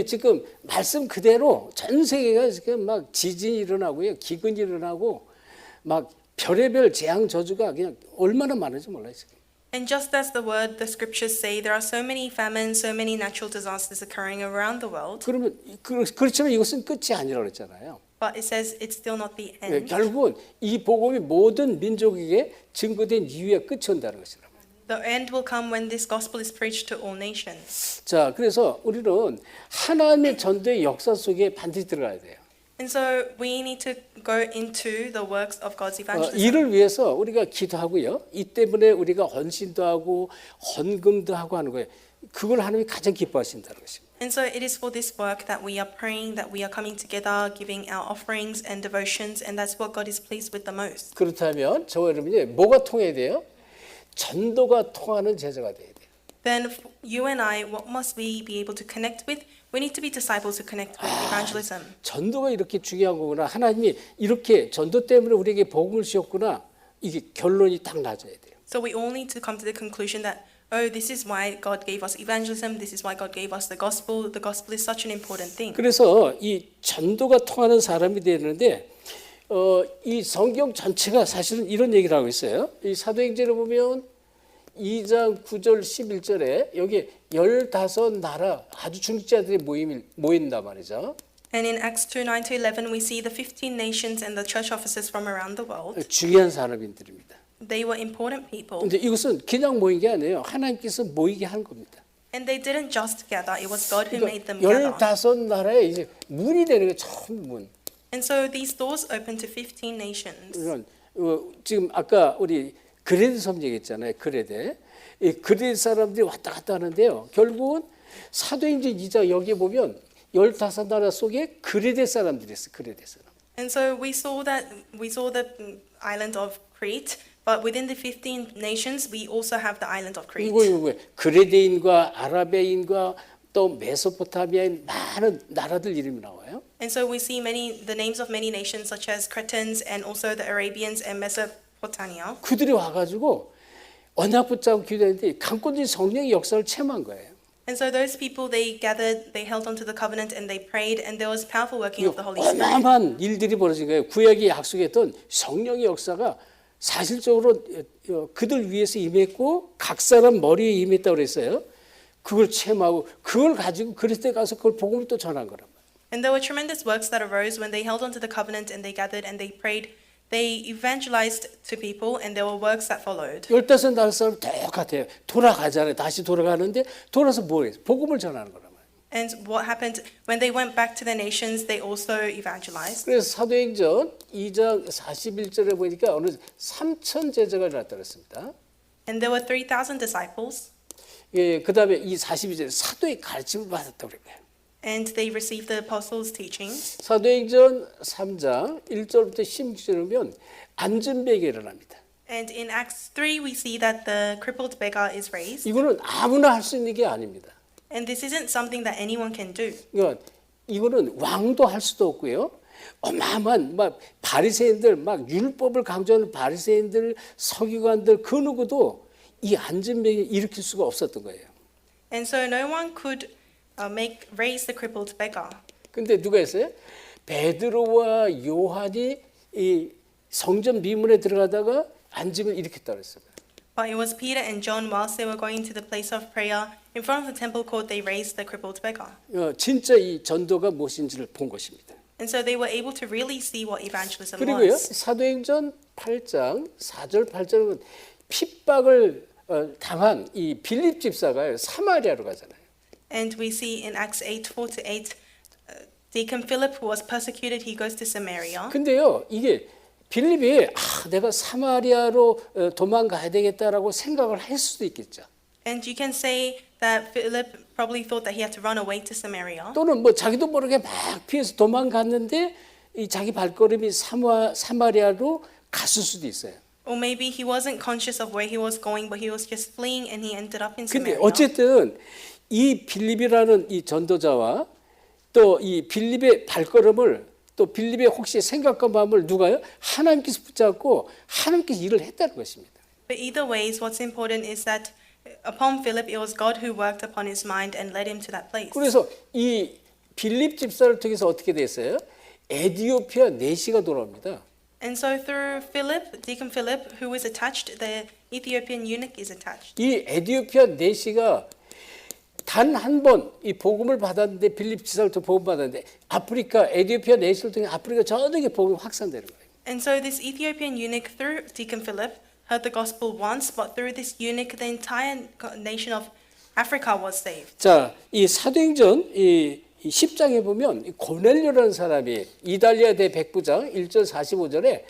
지금 말씀 그대로 전 세계가 지금 막 지진이 일어나고요, 기근이 일어나고 막 별의별 재앙 저주가 그냥 얼마나 많은지 몰라요. 지금.
And just as the scriptures say, there are so many famines, so many natural disasters occurring around the world.
그러면 그렇지만 이것은 끝이 아니라고 그랬잖아요.
But it says it's still not the end.
결국은 이 복음이 모든 민족에게 증거된 이후에 끝이 온다는 것이라.
The end will come when this gospel is preached to all nations.
자, 그래서 우리는 하나님의 전도의 역사 속에 반드시 들어가야 돼요.
And so we need to go into the works of God's evangelism.
이를 위해서 우리가 기도하고요. 이 때문에 우리가 헌신도 하고 헌금도 하고 하는 거예요. 그걸 하나님이 가장 기뻐하신다는 것입니다.
And so it is for this work that we are praying, that we are coming together, giving our offerings and devotions, and that's what God is pleased with the most.
그렇다면 저와 여러분이 뭐가 통해야 돼요? 전도가 통하는 제자가 돼야 돼요.
Then you and I, what must we be able to connect with? We need to be disciples who connect with evangelism.
전도가 이렇게 중요한 거구나. 하나님이 이렇게 전도 때문에 우리에게 복음을 주셨구나. 이게 결론이 딱 나져야 돼요.
So we all need to come to the conclusion that, oh, this is why God gave us evangelism. This is why God gave us the gospel. The gospel is such an important thing.
그래서 이 전도가 통하는 사람이 되는데 이 성경 전체가 사실은 이런 얘기를 하고 있어요. 이 사도행전을 보면 2장 9절 11절에 여기 15나라 아주 중직자들이 모인단 말이죠.
And in Acts 2:9-11, we see the 15 nations and the church officers from around the world.
중요한 사람들입니다.
They were important people.
근데 이것은 그냥 모인 게 아니에요. 하나님께서 모이게 한 겁니다.
And they didn't just gather. It was God who made them gather.
15나라에 이제 문이 되는 게 처음 문.
And so these doors opened to 15 nations.
이런 지금 아까 우리 그레데 섬 얘기했잖아요. 그레데. 이 그레데 사람들이 왔다 갔다 하는데요. 결국은 사도행전 2장 여기 보면 15나라 속에 그레데 사람들이 있어요. 그레데 사람.
And so we saw the island of Crete, but within the 15 nations, we also have the island of Crete.
이거 그레데인과 아라베인과 또 메소포타미아인 많은 나라들 이름이 나와요.
And so we see the names of many nations, such as Cretans and also the Arabians and Mesopotamia.
그들이 와가지고 언약 붙잡고 기도했는데 강권적인 성령의 역사를 체험한 거예요.
And so those people, they gathered, they held onto the covenant, and they prayed, and there was powerful working of the Holy Spirit.
어마어마한 일들이 벌어진 거예요. 구약이 약속했던 성령의 역사가 사실적으로 그들 위해서 임했고 각 사람 머리에 임했다고 그랬어요. 그걸 체험하고 그걸 가지고 그리스도에 가서 그걸 복음을 또 전한 거란 말이에요.
And there were tremendous works that arose when they held onto the covenant, and they gathered, and they prayed. They evangelized to people, and there were works that followed.
15날 사람 똑같아요. 돌아가잖아요. 다시 돌아가는데 돌아서 뭐 해요? 복음을 전하는 거란 말이에요.
And what happened when they went back to their nations, they also evangelized.
그래서 사도행전 2장 41절에 보니까 어느 3천 제자가 일어났다 그랬습니다.
And there were 3,000 disciples,
예, 그다음에 이 42절에 사도의 가르침을 받았다고 그래요.
and they received the apostles' teaching.
사도행전 3장 1절부터 16절에 보면 안전베개가 일어납니다.
And in Acts 3, we see that the crippled beggar is raised.
이거는 아무나 할 수 있는 게 아닙니다.
And this isn't something that anyone can do.
그러니까 이거는 왕도 할 수도 없고요. 어마어마한 막 바리새인들, 막 율법을 강조하는 바리새인들, 서기관들 그 누구도 이 안전베개 일으킬 수가 없었던 거예요.
And so no one could raise the crippled beggar.
근데 누가 했어요? 베드로와 요한이 이 성전 미문에 들어가다가 앉으면 일으켰다 그랬어요.
But it was Peter and John, whilst they were going to the place of prayer in front of the temple court, they raised the crippled beggar.
진짜 이 전도가 무엇인지를 본 것입니다.
And so they were able to really see what evangelism
그리고요
was.
사도행전 8장 4절 8절은 핍박을 당한 이 빌립 집사가 사마리아로 가잖아요.
And we see in Acts 8:4-8, Deacon Philip, who was persecuted, he goes to Samaria.
근데요 이게 빌립이 내가 사마리아로 도망가야 되겠다라고 생각을 할 수도 있겠죠.
And you can say that Philip probably thought that he had to run away to Samaria.
또는 뭐 자기도 모르게 막 피해서 도망갔는데 이 자기 발걸음이 사마리아로 갔을 수도 있어요.
Or maybe he wasn't conscious of where he was going, but he was just fleeing and he ended up in
근데
Samaria.
어쨌든 이 빌립이라는 이 전도자와 또 이 빌립의 발걸음을 또 빌립의 혹시 생각과 마음을 누가요? 하나님께서 붙잡고 하나님께서 일을 했다는 것입니다.
But either ways, what's important is that upon Philip, it was God who worked upon his mind and led him to that place.
그래서 이 빌립 집사를 통해서 어떻게 됐어요? 에티오피아 내시가 돌아옵니다.
And so through Philip, Deacon Philip, who is attached, the Ethiopian eunuch is attached.
이 에티오피아 내시가 단 한 번 이 복음을 받았는데 빌립 지사를 또 복음 받았는데 아프리카 에티오피아 내시를 통해 아프리카 전역에 복음이 확산되는 거예요.
And so this Ethiopian eunuch, through Deacon Philip, heard the gospel once, but through this eunuch, the entire nation of Africa was saved.
자, 이 사도행전 이 10장에 보면 이 고넬료라는 사람이 이달리아 대 백부장 1절 45절에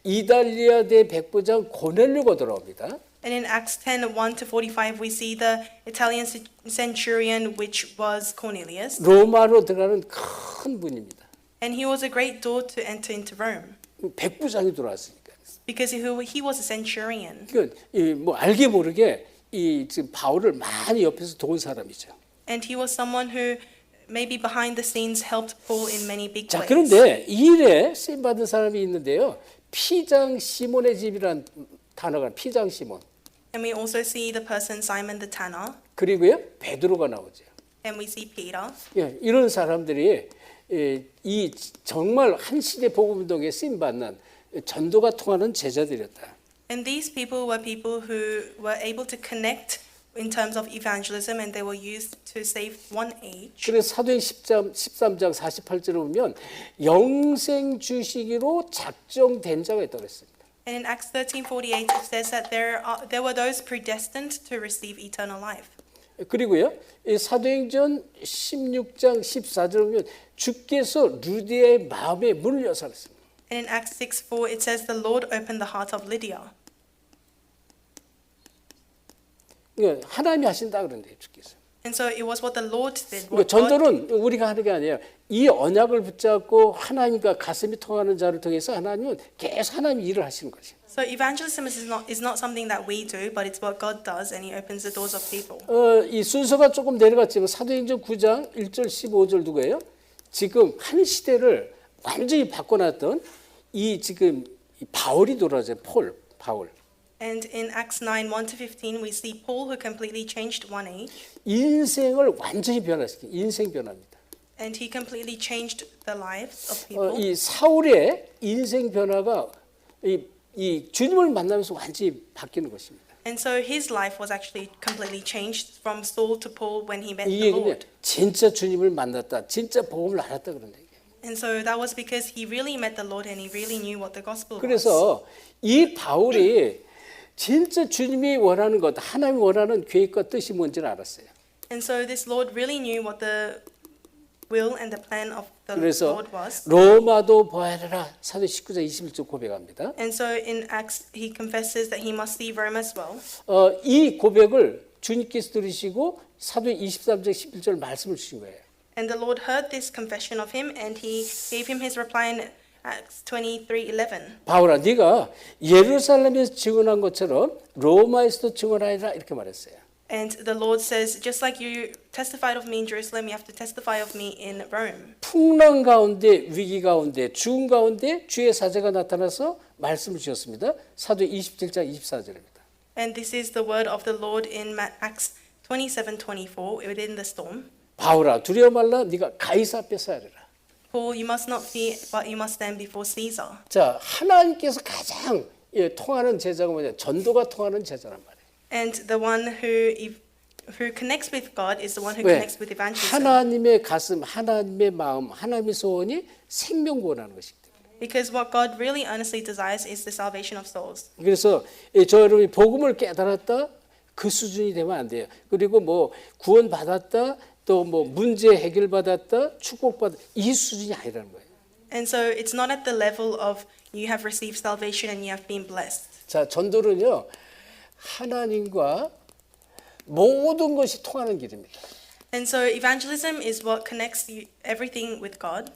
이달리아 대 백부장 고넬료가 돌아옵니다.
And in Acts 10:1-45, we see the Italian centurion, which was Cornelius.
로마로 들어가는 큰 분입니다.
And he was a great door to enter into Rome,
백부장이 돌아왔으니까.
because he was a centurion.
그러니까 뭐 알게 모르게 이 지금 바울을 많이 옆에서 도운 사람이죠.
And he was someone who maybe behind the scenes helped Paul in many big
자,
ways.
그런데 이 일에 쓰임 받은 사람이 있는데요. 피장 시몬의 집이란 단어가 피장 시몬.
And we also see the person Simon the Tanner,
그리고요 베드로가 나오죠.
and we see Peter.
예, 이런 사람들이 이 정말 한 시대 복음 운동에 쓰임 받는 전도가 통하는 제자들이었다.
And these people were people who were able to connect in terms of evangelism, and they were used to save one age.
그래서 사도행 13장 48절에 보면 영생 주시기로 작정된 자가 있다고 했습니다.
And in Acts 13:48, it says that there were those predestined to receive eternal life.
그리고요, 이 사도행전 16장 14절 보면 주께서 루디아의 마음에 문을 여셨습니다.
And in Acts 6:4, it says the Lord opened the heart of Lydia.
그러니까 하나님이 하신다 그런데 주께서.
And so it was what the Lord did.
그러니까
What God
전도는 우리가 하는 게 아니에요. 이 언약을 붙잡고 하나님과 가슴이 통하는 자를 통해서 하나님은 계속 하나님 일을 하시는 거죠.
So evangelism is not something that we do, but it's what God does, and He opens the doors of people.
이 순서가 조금 내려갔지만 사도행전 9장 1절 15절 누구예요? 지금 한 시대를 완전히 바꿔놨던 이 지금 이 바울이 돌아와요. 바울.
And in Acts 9, 1-15, we see Paul who completely changed one age,
인생을 완전히 변화시킨 인생 변화입니다.
and he completely changed the lives of people.
이 사울의 인생 변화가 이 주님을 만나면서 완전히 바뀌는 것입니다.
And so his life was actually completely changed from Saul to Paul when he met
이게
the
근데
Lord.
진짜 주님을 만났다, 진짜 복음을 알았다 그런다.
And so that was because he really met the Lord and he really knew what the gospel was.
그래서 이 바울이 진짜 주님이 원하는 것, 하나님이 원하는 계획과 뜻이 뭔지를 알았어요.
And so this Lord really knew what the will and the plan of the
그래서
Lord was.
로마도 보아라 사도 19장 21절 고백합니다.
And so in Acts, he confesses that he must see Rome as well.
이 고백을 주님께서 들으시고 사도 23장 11절 말씀을 주신 거예요.
And the Lord heard this confession of him, and he gave him his reply in Acts 23:11.
바울아, 네가 예루살렘에서 증언한 것처럼 로마에서도 증언하리라 이렇게 말했어요.
And the Lord says, just like you testified of me in Jerusalem, you have to testify of me in Rome.
풍랑 가운데 위기 가운데 죽음 가운데 주의 사자가 나타나서 말씀을 주셨습니다. 사도 27장 24절입니다.
And this is the word of the Lord in Acts 27:24 within the storm.
바울아, 두려워 말라. 네가 가이사 앞에 서야리라.
Paul, you must not fear, but you must stand before Caesar.
자, 하나님께서 가장 통하는 제자가 뭐냐? 전도가 통하는 제자란 말이에요.
And the one who connects with God is the one who
왜?
connects with evangelism.
하나님의 가슴, 하나님의 마음, 하나님의 소원이 생명 구원하는 것이기 때문에.
Because what God really earnestly desires is the salvation of souls.
그래서 저 여러분이 복음을 깨달았다 그 수준이 되면 안 돼요. 그리고 뭐 구원 받았다 또 뭐 문제 해결 받았다 축복받 이 수준이 아니라는 거예요.
And so it's not at the level of you have received salvation and you have been blessed.
자, 전도는요 하나님과 모든 것이 통하는 길입니다.
And so evangelism is what connects everything with God,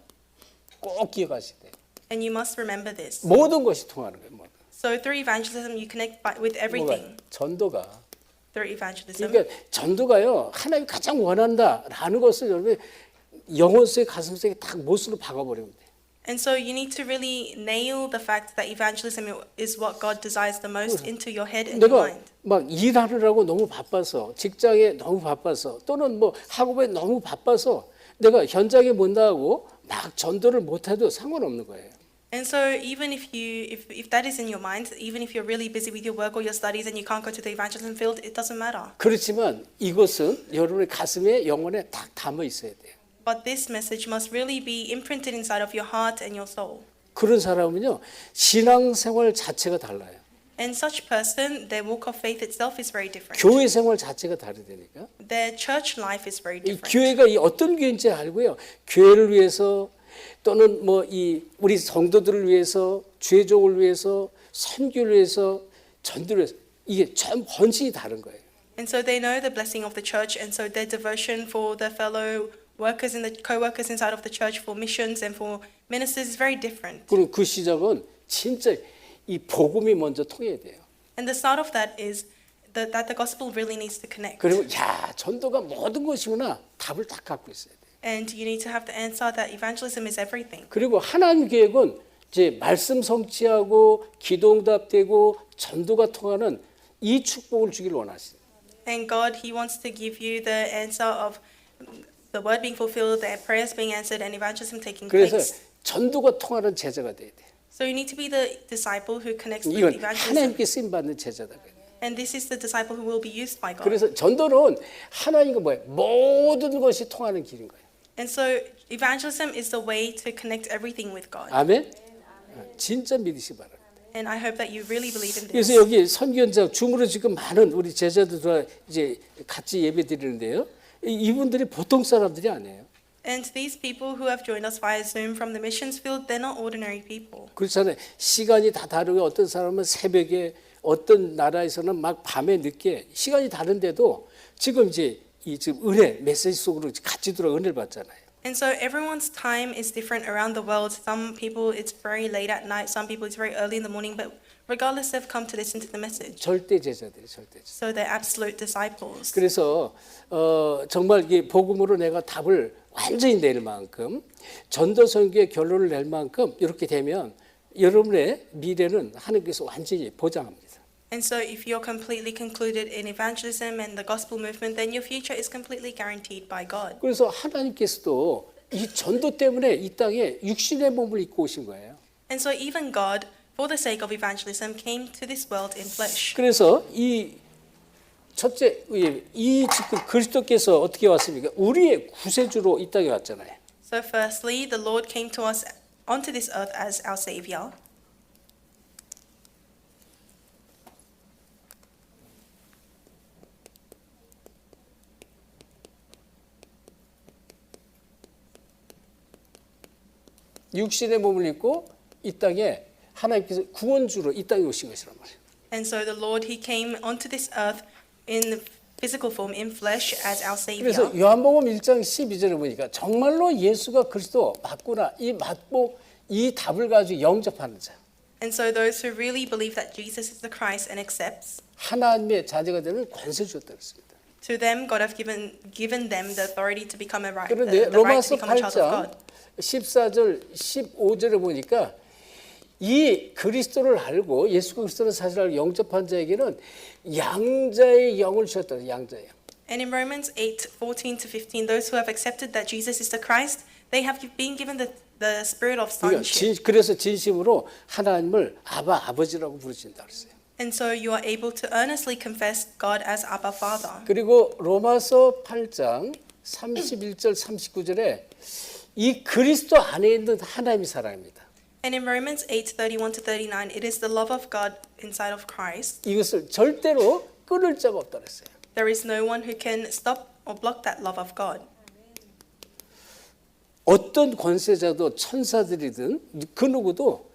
꼭 기억하셔야 돼요.
and you must remember this.
모든 것이 통하는 거예요. 모든.
So through evangelism you connect with everything.
뭐가? 전도가.
Through evangelism.
그러니까 전도가요 하나님이 가장 원한다라는 것을 여러분 영혼 속에 가슴 속에 딱 못으로 박아버리면 돼요.
And so you need to really nail the fact that evangelism is what God desires the most into your head and your
내가
mind.
막 일하느라고 너무 바빠서 직장에 너무 바빠서 또는 뭐 학업에 너무 바빠서 내가 현장에 못 나가고 막 전도를 못 해도 상관없는 거예요.
And so even if that is in your mind, even if you're really busy with your work or your studies and you can't go to the evangelism field, it doesn't matter.
그렇지만 이것은 여러분의 가슴에 영혼에 딱 담아 있어야 돼요.
But this message must really be imprinted inside of your heart and your soul.
그런 사람은요 신앙생활 자체가 달라요.
And such person, their walk of faith itself is very different.
교회 생활 자체가 다르다니까.
Their church life is very
이
different.
교회가 이 어떤 교회인지 알고요. 교회를 위해서 또는 뭐 이 우리 성도들을 위해서 죄종을 위해서 선교를 위해서 전도를 위해서 이게 전 헌신이 다른 거예요.
And so they know the blessing of the church, and so their devotion for their fellow workers and the co-workers inside of the church for missions and for ministers is very different.
그리고 그 시작은 진짜 이 복음이 먼저 통해야 돼요.
And the start of that is that the gospel really needs to connect.
그리고 야 전도가 모든 것이구나 답을 딱 갖고 있어야 돼요.
And you need to have the answer that evangelism is everything.
그리고 하나님 계획은 이제 말씀 성취하고 기도응답되고 전도가 통하는 이 축복을 주기를 원하시죠.
And God, He wants to give you the answer of the word being fulfilled, the prayers being answered, and evangelism taking
그래서
place.
전도가 통하는 제자가 돼야 돼요.
So you need to be the disciple who connects with
이건
evangelism.
하나님께 쓰임 받는 제자다.
And this is the disciple who will be used by God.
그래서 전도는 하나님과 뭐예요? 모든 것이 통하는 길인 거예요.
And so evangelism is the way to connect everything with God.
아멘. 진짜 믿으시 바랍니다.
And I hope that you really believe in this.
그래서 여기 선교현장 줌으로 지금 많은 우리 제자들과 이제 같이 예배 드리는데요. 이분들이 보통 사람들이 아니에요.
And these people who have joined us via Zoom from the missions field, they're not ordinary people.
그렇잖아요. 시간이 다 다르고 어떤 사람은 새벽에 어떤 나라에서는 막 밤에 늦게 시간이 다른데도 지금 이제 이 지금 은혜 메시지 속으로 같이 들어 은혜를 받잖아요.
And so everyone's time is different around the world. Some people it's very late at night, some people it's very early in the morning, but regardless they've come to listen to the message.
절대 제자들이 절대 제자.
So they're absolute disciples.
그래서 정말 이 복음으로 내가 답을 완전히 낼 만큼 전도 선교의 결론을 낼 만큼 이렇게 되면 여러분의 미래는 하나님께서 완전히 보장합니다.
And so if you're completely concluded in evangelism and the gospel movement, then your future is completely guaranteed by God.
그래서 하나님께서도 이 전도 때문에 이 땅에 육신의 몸을 입고 오신 거예요.
And so even God, for the sake of evangelism, came to this world in flesh.
그래서 이 첫째 이 지금 그리스도께서 어떻게 왔습니까? 우리의 구세주로 이 땅에 왔잖아요.
So firstly, the Lord came to us onto this earth as our savior.
육신의 몸을 입고 이 땅에 하나님께서 구원주로 이 땅에 오신 것이란 말이에요.
And so the Lord, he came onto this earth in physical form, in flesh, as our savior.
그래서 요한복음 1장 12절에 보니까 정말로 예수가 그리스도 맞구나 이 맞고 이 답을 가지고 영접하는 자.
And so those who really believe that Jesus is the Christ and accepts,
하나님의 자녀가 되는 권세 주었다 그랬습니다.
to them God have given them the authority to become a right,
그런데
the right to
로마서
become a child of
8장
God.
14절 15절에 보니까 이 그리스도를 알고 예수 그리스도를 사실을 영접한 자에게는 양자의 영을 주셨다. 양자의 영.
And in Romans 8:14 to 15, those who have accepted that Jesus is the Christ, they have been given the spirit of sonship.
그래서 진심으로 하나님을 아버지라고 부르신다 그랬어요.
And so you are able to earnestly confess God as Abba Father.
그리고 로마서 8장 31절 39절에 이 그리스도 안에 있는 하나님의 사랑입니다.
And in Romans 8:31 to 39, it is the love of God inside of Christ.
이것을 절대로 끊을 자가 없다 그랬어요.
There is no one who can stop or block that love of God.
어떤 권세자도 천사들이든 그 누구도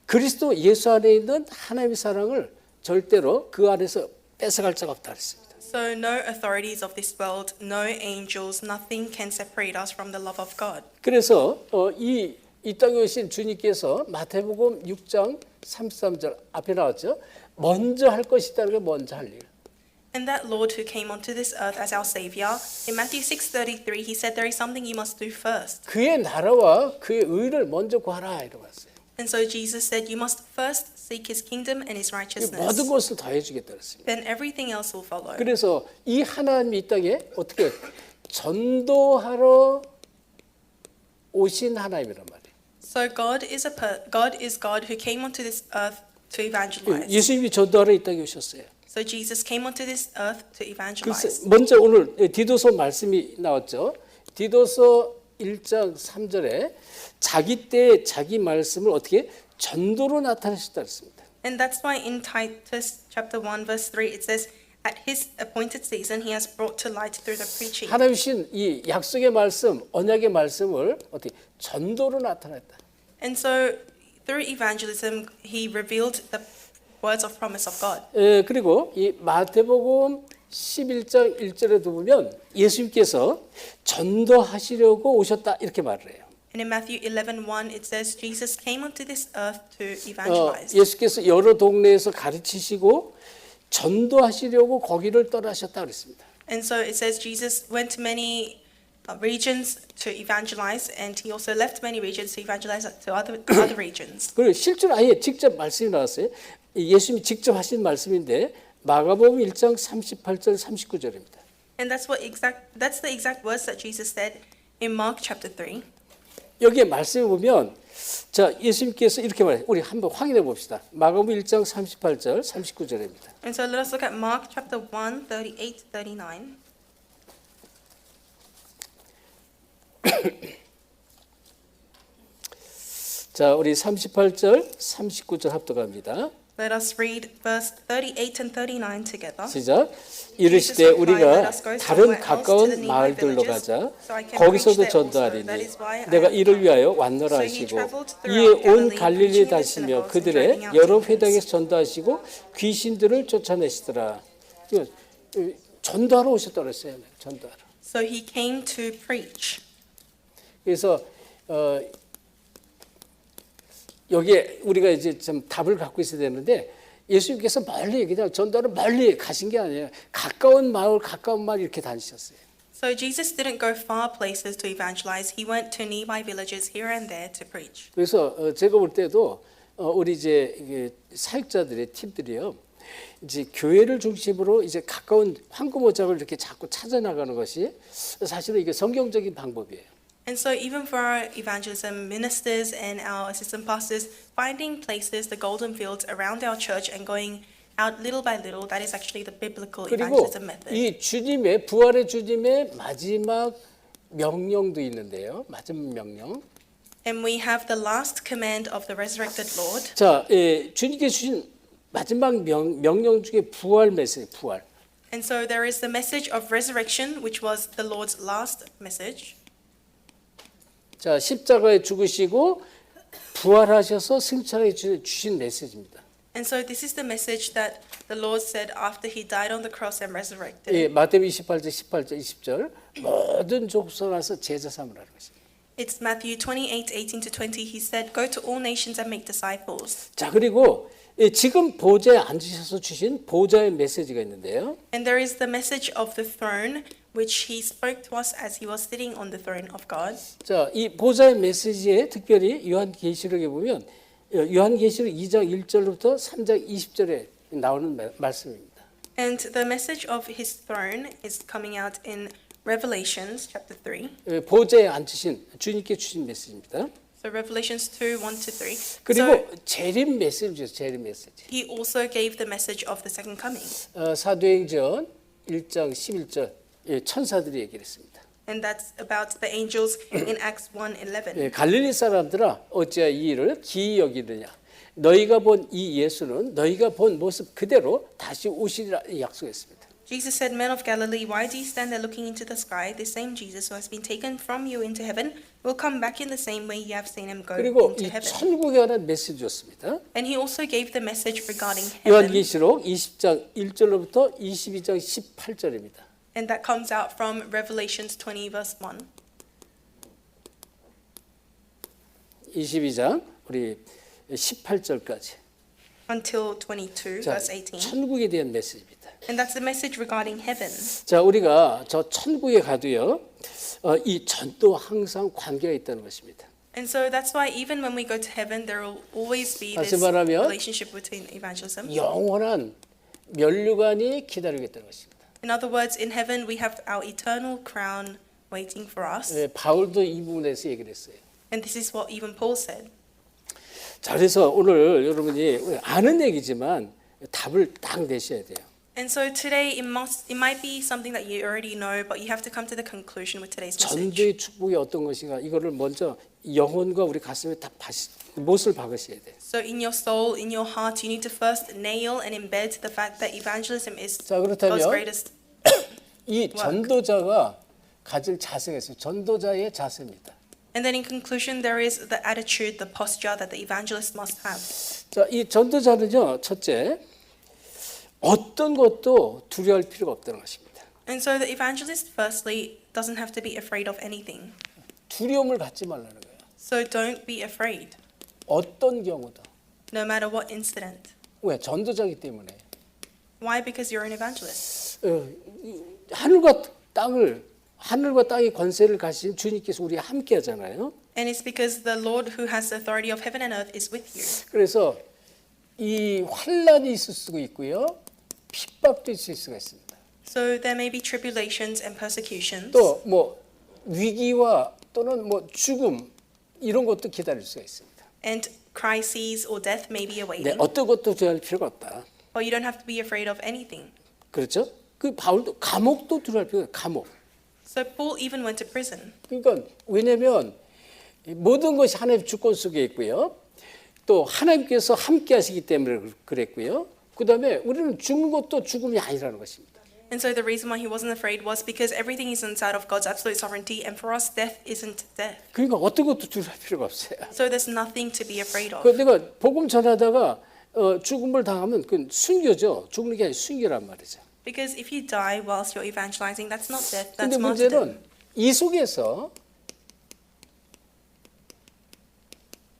그리스도 예수 안에 있는 하나님의 사랑을 절대로 그 안에서 뺏어갈 자가 없다 그랬습니다.
So no authorities of this world, no angels, nothing can separate us from the love of God.
그래서 이 땅에 오신 주님께서 마태복음 6장 33절 앞에 나왔죠. 먼저 할 것이 있다는 게 먼저 할 일.
And that Lord who came onto this earth as our savior, in Matthew 6:33, he said there is something you must do first.
그의 나라와 그의 의를 먼저 구하라 이러고 왔어요.
And so Jesus said you must first seek his kingdom and his righteousness.
모든 것을 더해 주겠다 그랬습니다.
Then everything else will follow.
그래서 이 하나님이 이 땅에 어떻게 전도하러 오신 하나님이란 말이에요.
So God is God who came onto this earth to evangelize.
예수님이 전도하러 이 땅에 오셨어요.
So Jesus came onto this earth to
그래서
evangelize.
먼저 오늘 디도서 말씀이 나왔죠. 디도서 1장 3절에 자기 때 자기 말씀을 어떻게 전도로 나타내셨다 했습니다.
And that's why in Titus chapter 1 verse 3 it says at his appointed season he has brought to light through the preaching.
하나님 신 이 약속의 말씀, 언약의 말씀을 어떻게 전도로 나타냈다.
And so through evangelism he revealed the words of promise of God.
그리고 이 마태복음 11장 1절에도 보면 예수님께서 전도하시려고 오셨다 이렇게 말을 해요.
And in Matthew 11:1 it says Jesus came onto this earth to evangelize.
예수께서 여러 동네에서 가르치시고 전도하시려고 거기를 떠나셨다 그랬습니다.
And so it says Jesus went to many regions to evangelize, and he also left many regions to evangelize to other regions.
그리고 실제로 아예 직접 말씀이 나왔어요. 예수님이 직접 하신 말씀인데 마가복음 1장 38절 39절입니다.
And that's the exact words that Jesus said in Mark chapter 3.
여기에 말씀해 보면 자 예수님께서 이렇게 말해요. 우리 한번 확인해 봅시다. 마가복음 1장 38절 39절입니다.
And so let us look at Mark chapter 1, 38 39.
자, 우리 38절, 39절 합독합니다.
Let us read verse 38 and 39 together.
시작. 이르시되 우리가 다른 가까운 마을들로 가자. 거기서도 전도하리니 내가 이를 위하여 왔노라 하시고 이에 온 갈릴리에 다시며 그들의 여러 회당에서 전도하시고 귀신들을 쫓아내시더라. 전도하러 오셨다고 그랬어요. 전도하러.
So he came to preach.
그래서 여기에 우리가 이제 좀 답을 갖고 있어야 되는데 예수님께서 멀리 그냥 전도를 멀리 가신 게 아니에요. 가까운 마을 이렇게 다니셨어요.
So Jesus didn't go far places to evangelize. He went to nearby villages here and there to preach.
그래서 제가 볼 때도 우리 이제 이게 사역자들의 팀들이요. 이제 교회를 중심으로 이제 가까운 황금 오작을 이렇게 자꾸 찾아 나가는 것이 사실은 이게 성경적인 방법이에요.
And so even for our evangelism ministers and our assistant pastors, finding places, the golden fields around our church and going out little by little, that is actually the biblical
그리고
evangelism method.
이 주님의 부활의 주님의 마지막 명령도 있는데요. 마지막 명령.
And we have the last command of the resurrected Lord.
자, 주님께 주신 마지막 명령 중에 부활 메시지, 부활.
And so there is the message of resurrection, which was the Lord's last message.
자, 십자가에 죽으시고 부활하셔서 승천해 주신 메시지입니다.
And so this is the message that the Lord said after he died on the cross and resurrected.
예, 마태복음 28장, 18절, 20절 모든 족속에서 제자 삼으라는 것입니다.
It's Matthew 28, 18 to 20. He said, "Go to all nations and make disciples."
자, 그리고 지금 보좌에 앉으셔서 주신 보좌의 메시지가 있는데요.
And there is the message of the throne, which he spoke to us as he was sitting on the throne of God.
자, 이 보좌의 메시지에 특별히 요한계시록에 보면 요한계시록 2장 1절부터 3장 20절에 나오는 말씀입니다.
And the message of his throne is coming out in Revelations chapter 3.
보좌에 앉으신 주님께 주신 메시지입니다.
So Revelations 2, 1 to 3.
그리고
So
재림 메시지죠. 재림 메시지.
he also gave the message of the second coming.
사도행전 1장 11절 천사들이 얘기를 했습니다.
And that's about the angels in Acts 1:11.
갈릴리 사람들아 어찌하여 이 일을 기이 여기느냐. 너희가 본 이 예수는 너희가 본 모습 그대로 다시 오시리라 약속했습니다.
Jesus said, "Men of Galilee, why do you stand there looking into the sky? The same Jesus who has been taken from you into heaven will come back in the same way you have seen him go
그리고
into
이
heaven."
천국에 관한 메시지였습니다.
And he also gave the message regarding heaven.
요한계시록 20장 1절로부터 22장 18절입니다.
And that comes out from Revelations 20 verse 1.
22장 우리 18절까지.
Until 22
자,
verse 18.
천국에 대한 메시지입니다.
And that's the message regarding heaven.
자, 우리가 저 천국에 가도요. 이 전도와 항상 관계가 있다는 것입니다.
And so that's why even when we go to heaven, there will always be
다시
this
말하면
relationship between evangelism.
영원한 면류관이 기다리고 있다는 것입니다.
In other words, in heaven we have our eternal crown waiting for us.
바울도 이 부분에서 얘기를 했어요.
And this is what even Paul said.
자, 그래서 오늘 여러분이 아는 얘기지만 답을 딱 내셔야 돼요.
And so today it might be something that you already know, but you have to come to the conclusion with today's message.
전도의 축복이 어떤 것인가 이거를 먼저 영혼과 우리 가슴에 딱 못을 박으셔야 돼요.
So in your soul, in your heart, you need to first nail and embed the fact that evangelism is
자,
God's
그렇다면
greatest.
이 전도자가 가질 자세가 있어요. 전도자의 자세입니다.
And then in conclusion, there is the attitude, the posture that the evangelist must have.
자, 이 전도자는요, 첫째, 어떤 것도 두려워할 필요가 없다는 것입니다.
And so the evangelist, firstly, doesn't have to be afraid of anything.
두려움을 갖지 말라는 거예요.
So don't be afraid,
어떤 경우도.
no matter what incident.
왜? 전도자이기 때문에.
Why? Because you're an evangelist.
하늘과 땅의 권세를 가진 주님께서 우리와 함께 하잖아요.
And it's because the Lord who has the authority of heaven and earth is with you.
그래서 이 환난이 있을 수가 있고요. 핍박도 있을 수가 있습니다.
So there may be tribulations and persecutions.
또 뭐 위기와 또는 뭐 죽음 이런 것도 기다릴 수가 있습니다.
And crises or death may be
네,
awaiting.
어떤 것도 두려워할 필요가 없다.
But you don't have to be afraid of anything.
그렇죠? 그 바울도 감옥도 두려워할 필요가 없어요. 감옥.
So Paul even went to prison.
그러니까 왜냐하면 모든 것이 하나님의 주권 속에 있고요. 또 하나님께서 함께 하시기 때문에 그랬고요. 그다음에 우리는 죽는 것도 죽음이 아니라는 것입니다.
And so the reason why he wasn't afraid was because everything is inside of God's absolute sovereignty, and for us, death isn't death.
그러니까 어떤 것도 두려울 필요가 없어요.
So there's nothing to be afraid of.
그 내가 복음 전하다가 죽음을 당하면 그건 순교죠. 죽는 게 아니라 순교란 말이죠.
Because if you die whilst you're evangelizing, that's not death,
근데
that's martyrdom.
문제는 이 속에서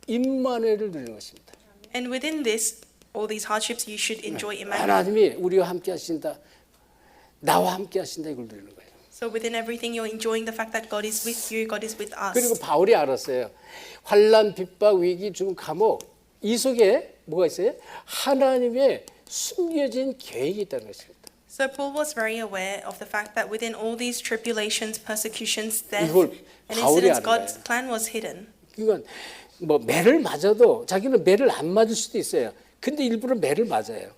임마누엘을 누리는 것입니다.
And within this, all these hardships, you should enjoy Emmanuel.
하나님이 우리와 함께 하신다. 나와 함께 하신다 이걸 누리는 거예요.
So within everything, you're enjoying the fact that God is with you, God is with
그리고
us.
바울이 알았어요. 환난, 핍박, 위기, 죽음, 감옥 이 속에 뭐가 있어요? 하나님의 숨겨진 계획이 있다는 것입니다.
So Paul was very aware of the fact that within all these tribulations, persecutions, death,
이걸
and
바울이
incidents,
아는
God's
거예요.
plan was hidden.
그러니까 뭐 매를 맞아도 자기는 매를 안 맞을 수도 있어요. 근데 일부러 매를 맞아요.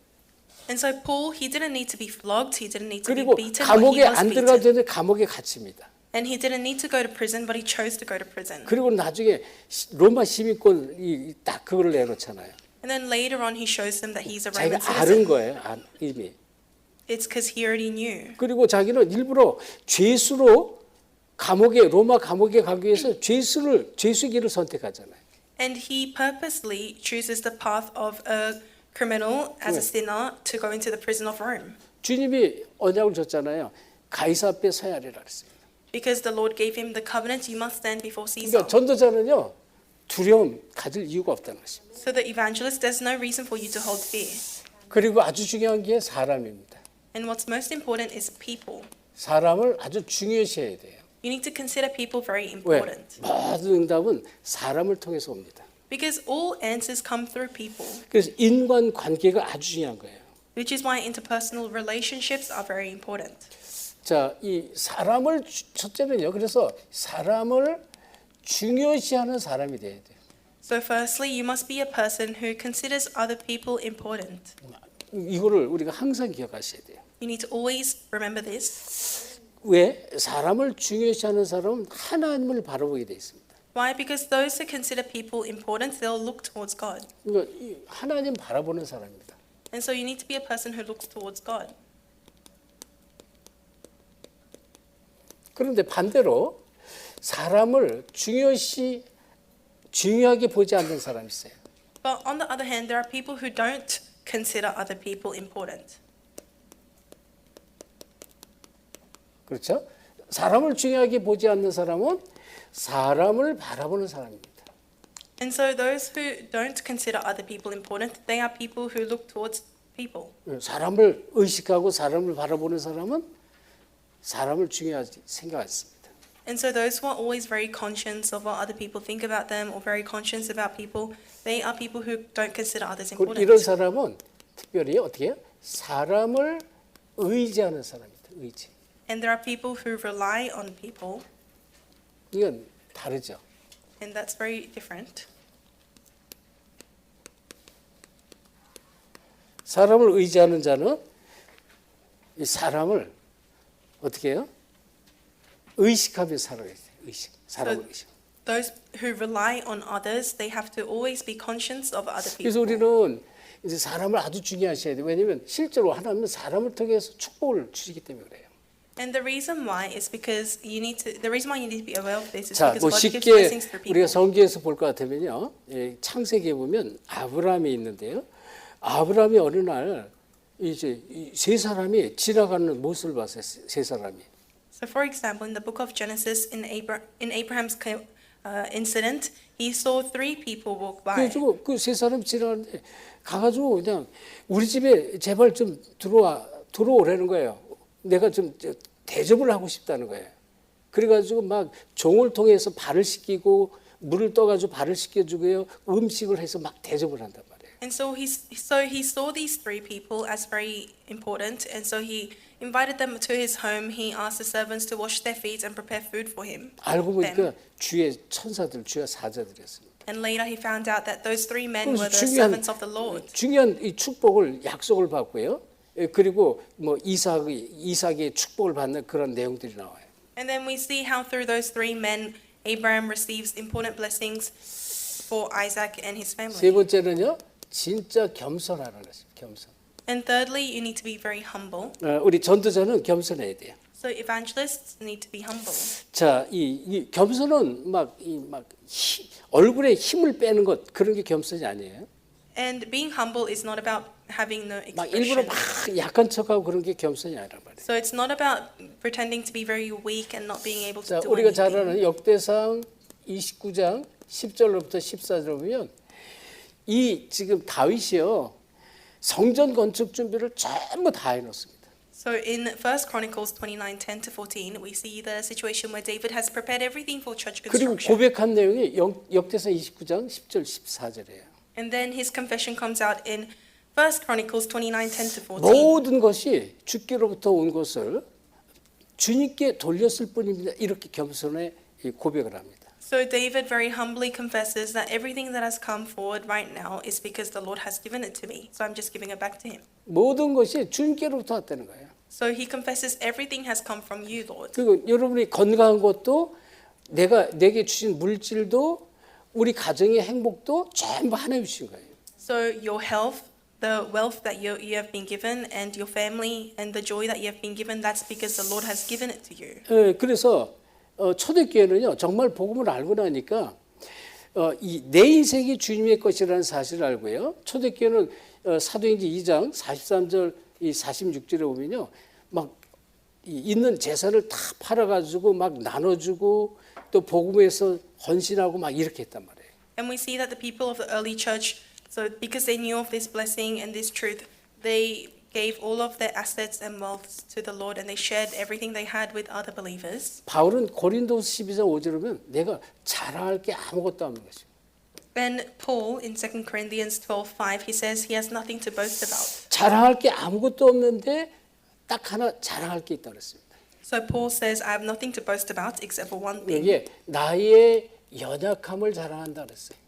And so Paul, he didn't need to be flogged, he didn't need to be
그리고
beaten, but he
감옥에
was
안
beaten.
들어가도 되는데 감옥에 갇힙니다.
And he didn't need to go to prison, but he chose to go to prison.
그리고 나중에 로마 시민권이 딱 그걸 내놓잖아요.
And then later on, he shows them that he's a
자기가
Roman
아는
citizen.
거예요. 이미.
It's because he already knew.
그리고 자기는 일부러 죄수로 감옥에 로마 감옥에 가기 위해서 죄수의 길을 선택하잖아요.
And he purposely chooses the path of a criminal as a sinner to go into the prison of Rome.
주님이 언약을 줬잖아요. 가이사 앞에 서야 하리라 그랬습니다.
Because the Lord gave him the covenant, you must stand before Caesar.
그러니까 전도자는요. 두려움 가질 이유가 없다는 것입니다.
So the evangelist, there's no reason for you to hold fear.
그리고 아주 중요한 게 사람입니다.
And what's most important is people.
사람을 아주 중요시해야 돼요.
You need to consider people very
왜?
important.
모든 응답은 사람을 통해서 옵니다.
Because all answers come through people,
그래서 인간 관계가 아주 중요한 거예요.
which is why interpersonal relationships are very important.
자, 이 사람을 첫째는요. 그래서 사람을 중요시하는 사람이 돼야 돼요.
So firstly, you must be a person who considers other people important.
이거를 우리가 항상 기억하셔야 돼요.
You need to always remember this.
왜? 사람을 중요시하는 사람은 하나님을 바라보게 돼 있습니다.
Why? Because those who consider people important, they'll look towards God.
그러니까 이 하나님 바라보는 사람입니다.
And so you need to be a person who looks towards God.
그런데 반대로 사람을 중요하게 보지 않는 사람이 있어요.
But on the other hand, there are people who don't consider other people important.
그렇죠? 사람을 중요하게 보지 않는 사람은 사람을 바라보는 사람입니다.
And so those who don't consider other people important, they are people who look towards people.
사람을 의식하고 사람을 바라보는 사람은 사람을 중요하게 생각했습니다.
And so those who are always very conscious of what other people think about them or very conscious about people, they are people who don't consider others
그리고
important.
이런 사람은 특별히 어떻게 해요? 사람을 의지하는 사람입니다. 의지.
And there are people who rely on people,
이건 다르죠.
and that's very different.
사람을 의지하는 자는 이 사람을 어떻게 해요? 의식하며 살아야 돼요. 의식. 사람을 의식.
Those who rely on others, they have to always be conscious of other
그래서
people.
우리는 이제 사람을 아주 중요하셔야 돼요. 왜냐하면 실제로 하나님은 사람을 통해서 축복을 주시기 때문에 그래요.
And the reason why is because the reason why you need to be aware of this is
자,
because
뭐
God gives
쉽게
blessings through
우리가
people.
성경에서 볼 것 같으면요, 창세기에 보면 아브라함이 있는데요. 아브라함이 어느 날 이제 세 사람이 지나가는 모습을 봤어요. 세 사람이.
So, for example, in the book of Genesis, in Abraham's incident, he saw three people walk by.
그래가지고 그 세 사람 지나가는데 가가지고 그냥 우리 집에 제발 좀 들어오라는 거예요. 내가 좀 대접을 하고 싶다는 거예요. 그래가지고 막 종을 통해서 발을 씻기고 물을 떠가지고 발을 씻겨주고요. 음식을 해서 막 대접을 한단 말이에요.
And so he saw these three people as very important, and so he invited them to his home. He asked the servants to wash their feet and prepare food for him.
알고 보니까 주의 천사들, 주의 사자들이었습니다.
And later he found out that those three men were
그래서
the servants of the Lord.
중요한 이 축복을 약속을 받고요. 그리고 뭐 이삭의 축복을 받는 그런 내용들이 나와요.
And then we see how through those three men, Abraham receives important blessings. for Isaac and his
세
family.
번째는요, 진짜 겸손하는 것입니다. 겸손.
And thirdly, you need to be very humble.
우리 전도자는 겸손해야 돼요.
So evangelists need to be humble.
자, 이 겸손은 얼굴에 힘을 빼는 것 그런 게 겸손이 아니에요.
And being humble is not about having no
막 일부러
expression.
막 약한 척하고 그런 게 겸손이 아니란 말이에요.
So it's not about pretending to be very weak and not being able
자,
to do
우리가 잘
anything.
아는 역대상 29장 10절로부터 14절 보면 이 지금 다윗이요 성전 건축 준비를 전부 다 해놓습니다.
So in 1 Chronicles 29:10 to 14, we see the situation where David has prepared everything for church
그리고
construction.
고백한 내용이 역대상 29장 10절 14절이에요.
And then his confession comes out in 1 Chronicles 29:10 to 14.
모든 것이 주께로부터 온 것을 주님께 돌렸을 뿐입니다. 이렇게 겸손히 고백을 합니다.
So David very humbly confesses that everything that has come forward right now is because the Lord has given it to me. So I'm just giving it back to him.
모든 것이 주님께로부터 왔다는 거예요.
So he confesses everything has come from you, Lord.
그리고 여러분이 건강한 것도 내게 주신 물질도 우리 가정의 행복도 전부 하나님 주신 거예요.
So your health, the wealth that you have been given, and your family, and the joy that you have been given, that's because the Lord has given it to you.
그래서 초대교회는요 정말 복음을 알고 나니까 내 인생이 주님의 것이라는 사실을 알고요. 초대교회는 사도행전 2장 43절 46절에 보면요 막 있는 재산을 다 팔아가지고 막 나눠주고 또 복음에서 헌신하고 막 이렇게 했단 말이에요.
And we see that the people of the early church, so because they knew of this blessing and this truth, they gave all of their assets and wealth to the Lord, and they shared everything they had with other believers.
바울은 고린도서 12장 5절에 보면 내가 자랑할 게 아무것도 없는 것이에요.
And Paul in 2 Corinthians 12:5, he says he has nothing to boast about.
자랑할 게 아무것도 없는데 딱 하나 자랑할 게 있다고 했습니다.
So Paul says, I have nothing to boast about except for one thing.
이게 나의 연약함을 자랑한다 그랬어요.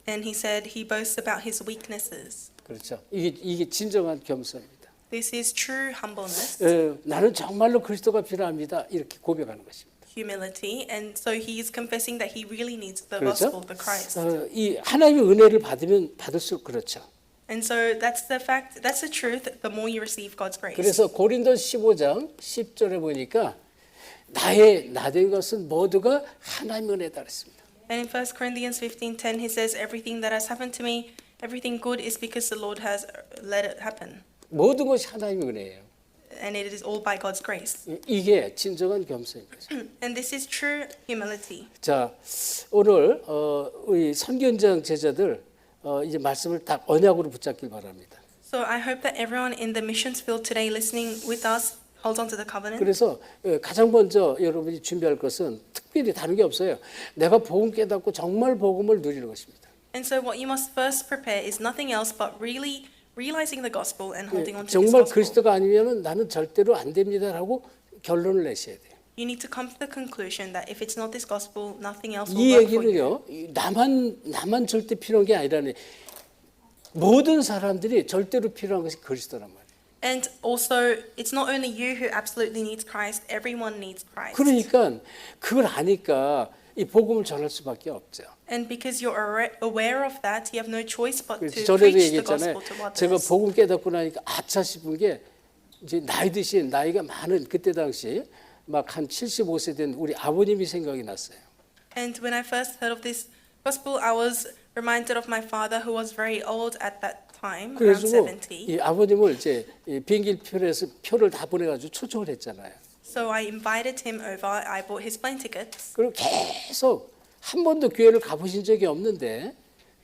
And he said he boasts about his weaknesses.
그렇죠. 이게 진정한 겸손입니다.
This is true humbleness,
나는 정말로 그리스도가 필요합니다. 이렇게 고백하는 것입니다.
humility, and so he is confessing that he really needs the
그렇죠?
gospel, the Christ.
이 하나님의 은혜를 받으면 받을수록 그렇죠.
And so that's the fact, that's the truth, the more you receive God's grace.
그래서 고린도서 15장 10절에 보니까 나된 것은 모두가 하나님의 은혜다 그랬습니다.
And in 1 Corinthians 15:10, he says, everything that has happened to me, everything good is because the Lord has let it happen.
모든 것이 하나님의 은혜예요.
And it is all by God's grace.
이게 진정한 겸손인 거죠.
And this is true humility.
자, 오늘 우리 선교현장 제자들 이제 말씀을 딱 언약으로 붙잡길 바랍니다.
So I hope that everyone in the missions field today listening with us holds on to the covenant.
그래서 가장 먼저 여러분이 준비할 것은 특별히 다른 게 없어요. 내가 복음 깨닫고 정말 복음을 누리는 것입니다.
And so what you must first prepare is nothing else but really realizing the gospel and holding on to this
정말
gospel.
그리스도가 아니면은 나는 절대로 안 됩니다라고 결론을 내셔야 돼요.
You need to come to the conclusion that if it's not this gospel, nothing else will
이
work for you.
얘기는요, 나만 절대 필요한 게 아니라네. 모든 사람들이 절대로 필요한 것이 그리스도란 말이에요.
And also, it's not only you who absolutely needs Christ, everyone needs Christ.
그러니까 그걸 아니까 이 복음을 전할 수밖에 없죠.
And because you're aware of that, you have no choice but
그래서
to
전에도
preach the
얘기했잖아요.
gospel to others.
제가 복음 깨닫고 나니까 아차 싶은 게 이제 나이가 많은 그때 당시 막 한 75세 된 우리 아버님이 생각이 났어요.
And when I first heard of this gospel, I was reminded of my father who was very old at that time, around
그래서
70.
이 아버님을 이제 비행기 표를 다 보내가지고 초청을 했잖아요.
So I invited him over. I bought his plane tickets.
그리고 계속 한 번도 교회를 가보신 적이 없는데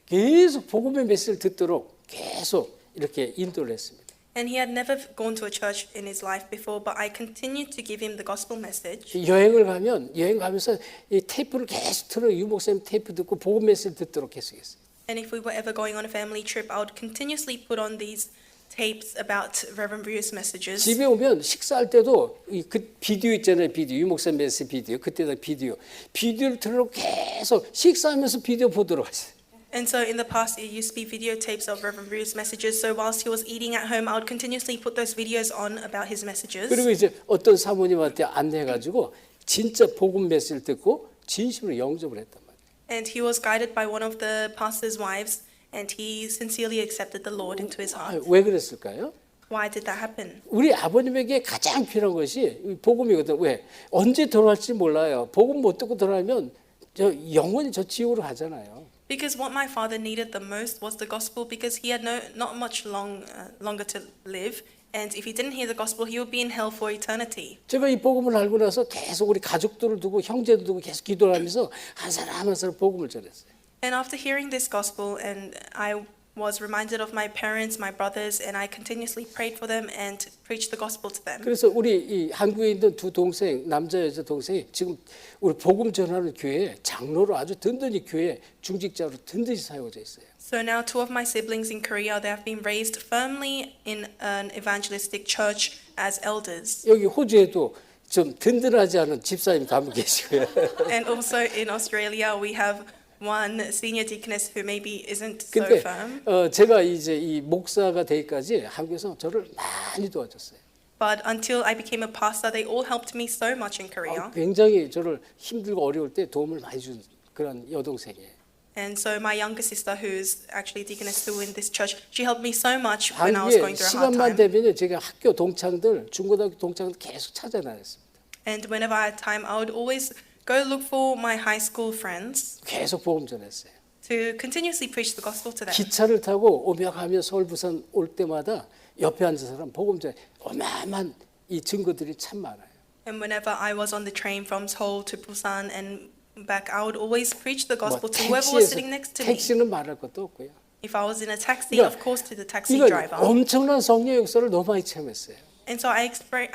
계속 복음의 메시지를 듣도록 계속 이렇게 인도를 했습니다.
And he had never gone to a church in his life before, but I continued to give him the gospel message.
여행 가면서 이 테이프를 계속 틀어 유 목사님 테이프 듣고 복음 메시지를 듣도록 계속했어요.
And if we were ever going on a family trip, I would continuously put on these tapes about Reverend Bruce's messages.
집에 오면 식사할 때도 그 비디오 있잖아요. 유 목사님 메시지 비디오. 그때다 비디오를 틀어놓고 계속 식사하면서 비디오 보도록 하세요.
And so in the past, it used to be videotapes of Reverend Bruce's messages. So whilst he was eating at home, I would continuously put those videos on about his messages.
그리고 이제 어떤 사모님한테 안내해가지고 진짜 복음 메시지를 듣고 진심으로 영접을 했단 말이에요.
And he was guided by one of the pastor's wives, and he sincerely accepted the Lord into his heart.
왜 그랬을까요?
Why did that happen?
우리 아버님에게 가장 필요한 것이 복음이거든. 왜? 언제 돌아갈지 몰라요. 복음 못 듣고 돌아가면 저 영원히 저 지옥으로 가잖아요.
Because what my father needed the most was the gospel, because he had not much longer to live, and if he didn't hear the gospel, he would be in hell for eternity.
제가 이 복음을 알고 나서 계속 우리 가족들을 두고 형제들 두고 계속 기도를 하면서 한 사람 한 사람 복음을 전했어요.
And after hearing this gospel, and I was reminded of my parents, my brothers, and I continuously prayed for them and preached the gospel to them.
그래서 우리 이 한국에 있는 두 동생, 남자 여자 동생이 지금 우리 복음 전하는 교회에 장로로 아주 든든히 교회 중직자로 든든히 사용되어 있어요.
So now two of my siblings in Korea, they have been raised firmly in an evangelistic church as elders.
여기 호주에도 좀 든든하지 않은 집사님도 한 분 계시고요.
And also in Australia, we have one senior deaconess who maybe isn't so
근데
firm.
제가 이제 이 목사가 되기까지 한국에서 저를 많이 도와줬어요.
But until I became a pastor, they all helped me so much in Korea.
굉장히 저를 힘들고 어려울 때 도움을 많이 준 그런 여동생이에요.
And so my younger sister, who's actually deaconess too in this church, she helped me so much when I was
한국에
going through a hard
시간만
time.
되면요, 제가 학교 동창들, 중고등학교 동창들 계속 찾아다녔습니다.
And whenever I had time, I would always go look for my high school friends
계속 복음 전했어요.
to continuously preach the gospel to them.
기차를 타고 오며 가며 서울 부산 올 때마다 옆에 앉은 사람 복음 전해 어마어마한 이 증거들이 참 많아요.
And whenever I was on the train from Seoul to Busan and back, I would always preach the
뭐
gospel to whoever was sitting next to me.
택시는 말할 것도 없고요.
If I was in a taxi,
그러니까
of course, to the taxi
이건
driver.
엄청난 성령 역사를 너무 많이 체험했어요.
And so I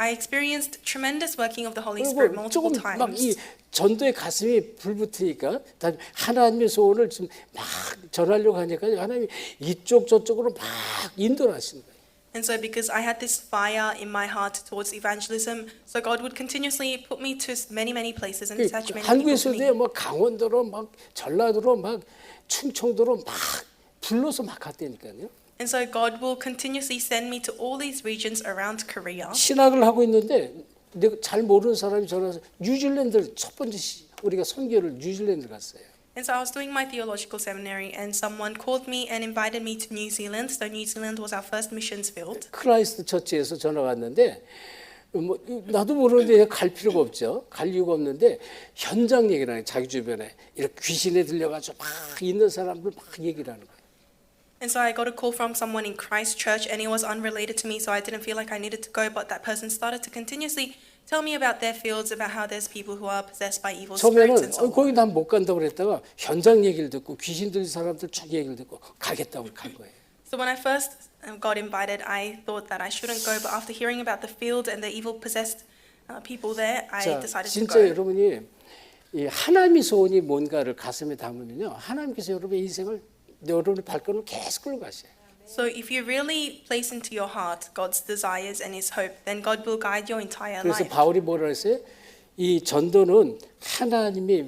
experienced tremendous working of the Holy Spirit
그리고
multiple
조금 막 이
times.
전도에 가슴이 불붙으니까 하나님의 소원을 좀 막 전하려고 하니까 하나님이 이쪽 저쪽으로 막 인도를 하시는 거예요.
And so because I had this fire in my heart towards evangelism, so God would continuously put me to many places and attach many people to me.
한국에서도 뭐 강원도로 막 전라도로 막 충청도로 막 불러서 막 갔다니까요.
And so God will continuously send me to all these regions around Korea.
신학을 하고 있는데 내가 잘 모르는 사람이 전화해서 뉴질랜드 첫 번째 우리가 선교를 뉴질랜드 갔어요.
And so I was doing my theological seminary, and someone called me and invited me to New Zealand. So New Zealand was our first missions field.
크라이스트 처치에서 전화가 왔는데 뭐 나도 모르는데 갈 필요가 없죠. 갈 이유가 없는데 현장 얘기를 하는 자기 주변에 이렇게 귀신에 들려가지고 막 있는 사람들 막 얘기를 하는 거예요.
And so I got a call from someone in Christchurch, and it was unrelated to me, so I didn't feel like I needed to go. But that person started to continuously tell me about their fields, about how there's people who are possessed by evil spirits and
처음에는
so on.
거기 난 못 간다고 그랬다가 현장 얘기를 듣고 귀신 들린 사람들 쭉 얘기를 듣고 가겠다고 간 거예요.
So when I first got invited, I thought that I shouldn't go. But after hearing about the field and the evil possessed people there, I
자,
decided to
진짜
go.
여러분이 이 하나님의 소원이 뭔가를 가슴에 담으면요, 하나님께서 여러분의 인생을 여러분의 발걸음을 계속 끌고 가셔요.
So if you really place into your heart God's desires and His hope, then God will guide your entire
그래서
life.
바울이 뭐라 했어요? 이 전도는 하나님의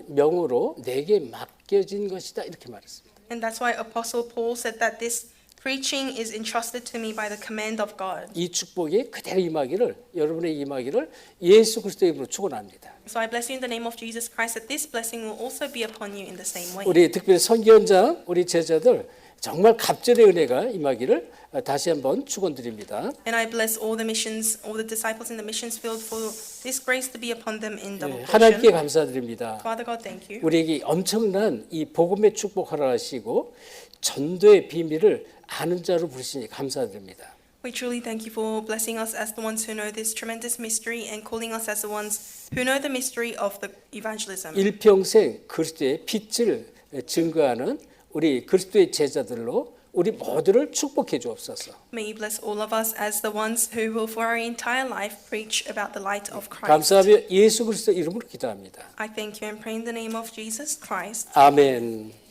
명으로 내게 맡겨진 것이다 이렇게 말했습니다.
And that's why Apostle Paul said that this preaching is entrusted to me by the command of God.
이 축복이 그대로 임하기를 여러분의 임하기를 예수 그리스도의 이름으로 축원합니다.
So I bless you in the name of Jesus Christ that this blessing will also be upon you in the same way.
우리 특별히 선교원장 우리 제자들 정말 갑절의 은혜가 임하기를 다시 한번 축원드립니다.
And I bless all the disciples in the missions field for this grace to be upon them in double
하나님께
portion.
감사드립니다.
Father God, thank you.
우리에게 엄청난 이 복음의 축복 허락하시고 전도의 비밀을 아는 자로 부르시니 감사드립니다.
We truly thank you for blessing us as the ones who know this tremendous mystery and calling us as the ones who know the mystery of the evangelism.
일평생 그리스도의 빛을 증거하는 우리 그리스도의 제자들로 우리 모두를 축복해 주옵소서.
May you bless all of us as the ones who will for our entire life preach about the light of Christ.
감사하며 예수 그리스도 이름으로 기도합니다.
I thank you and pray in the name of Jesus Christ.
아멘.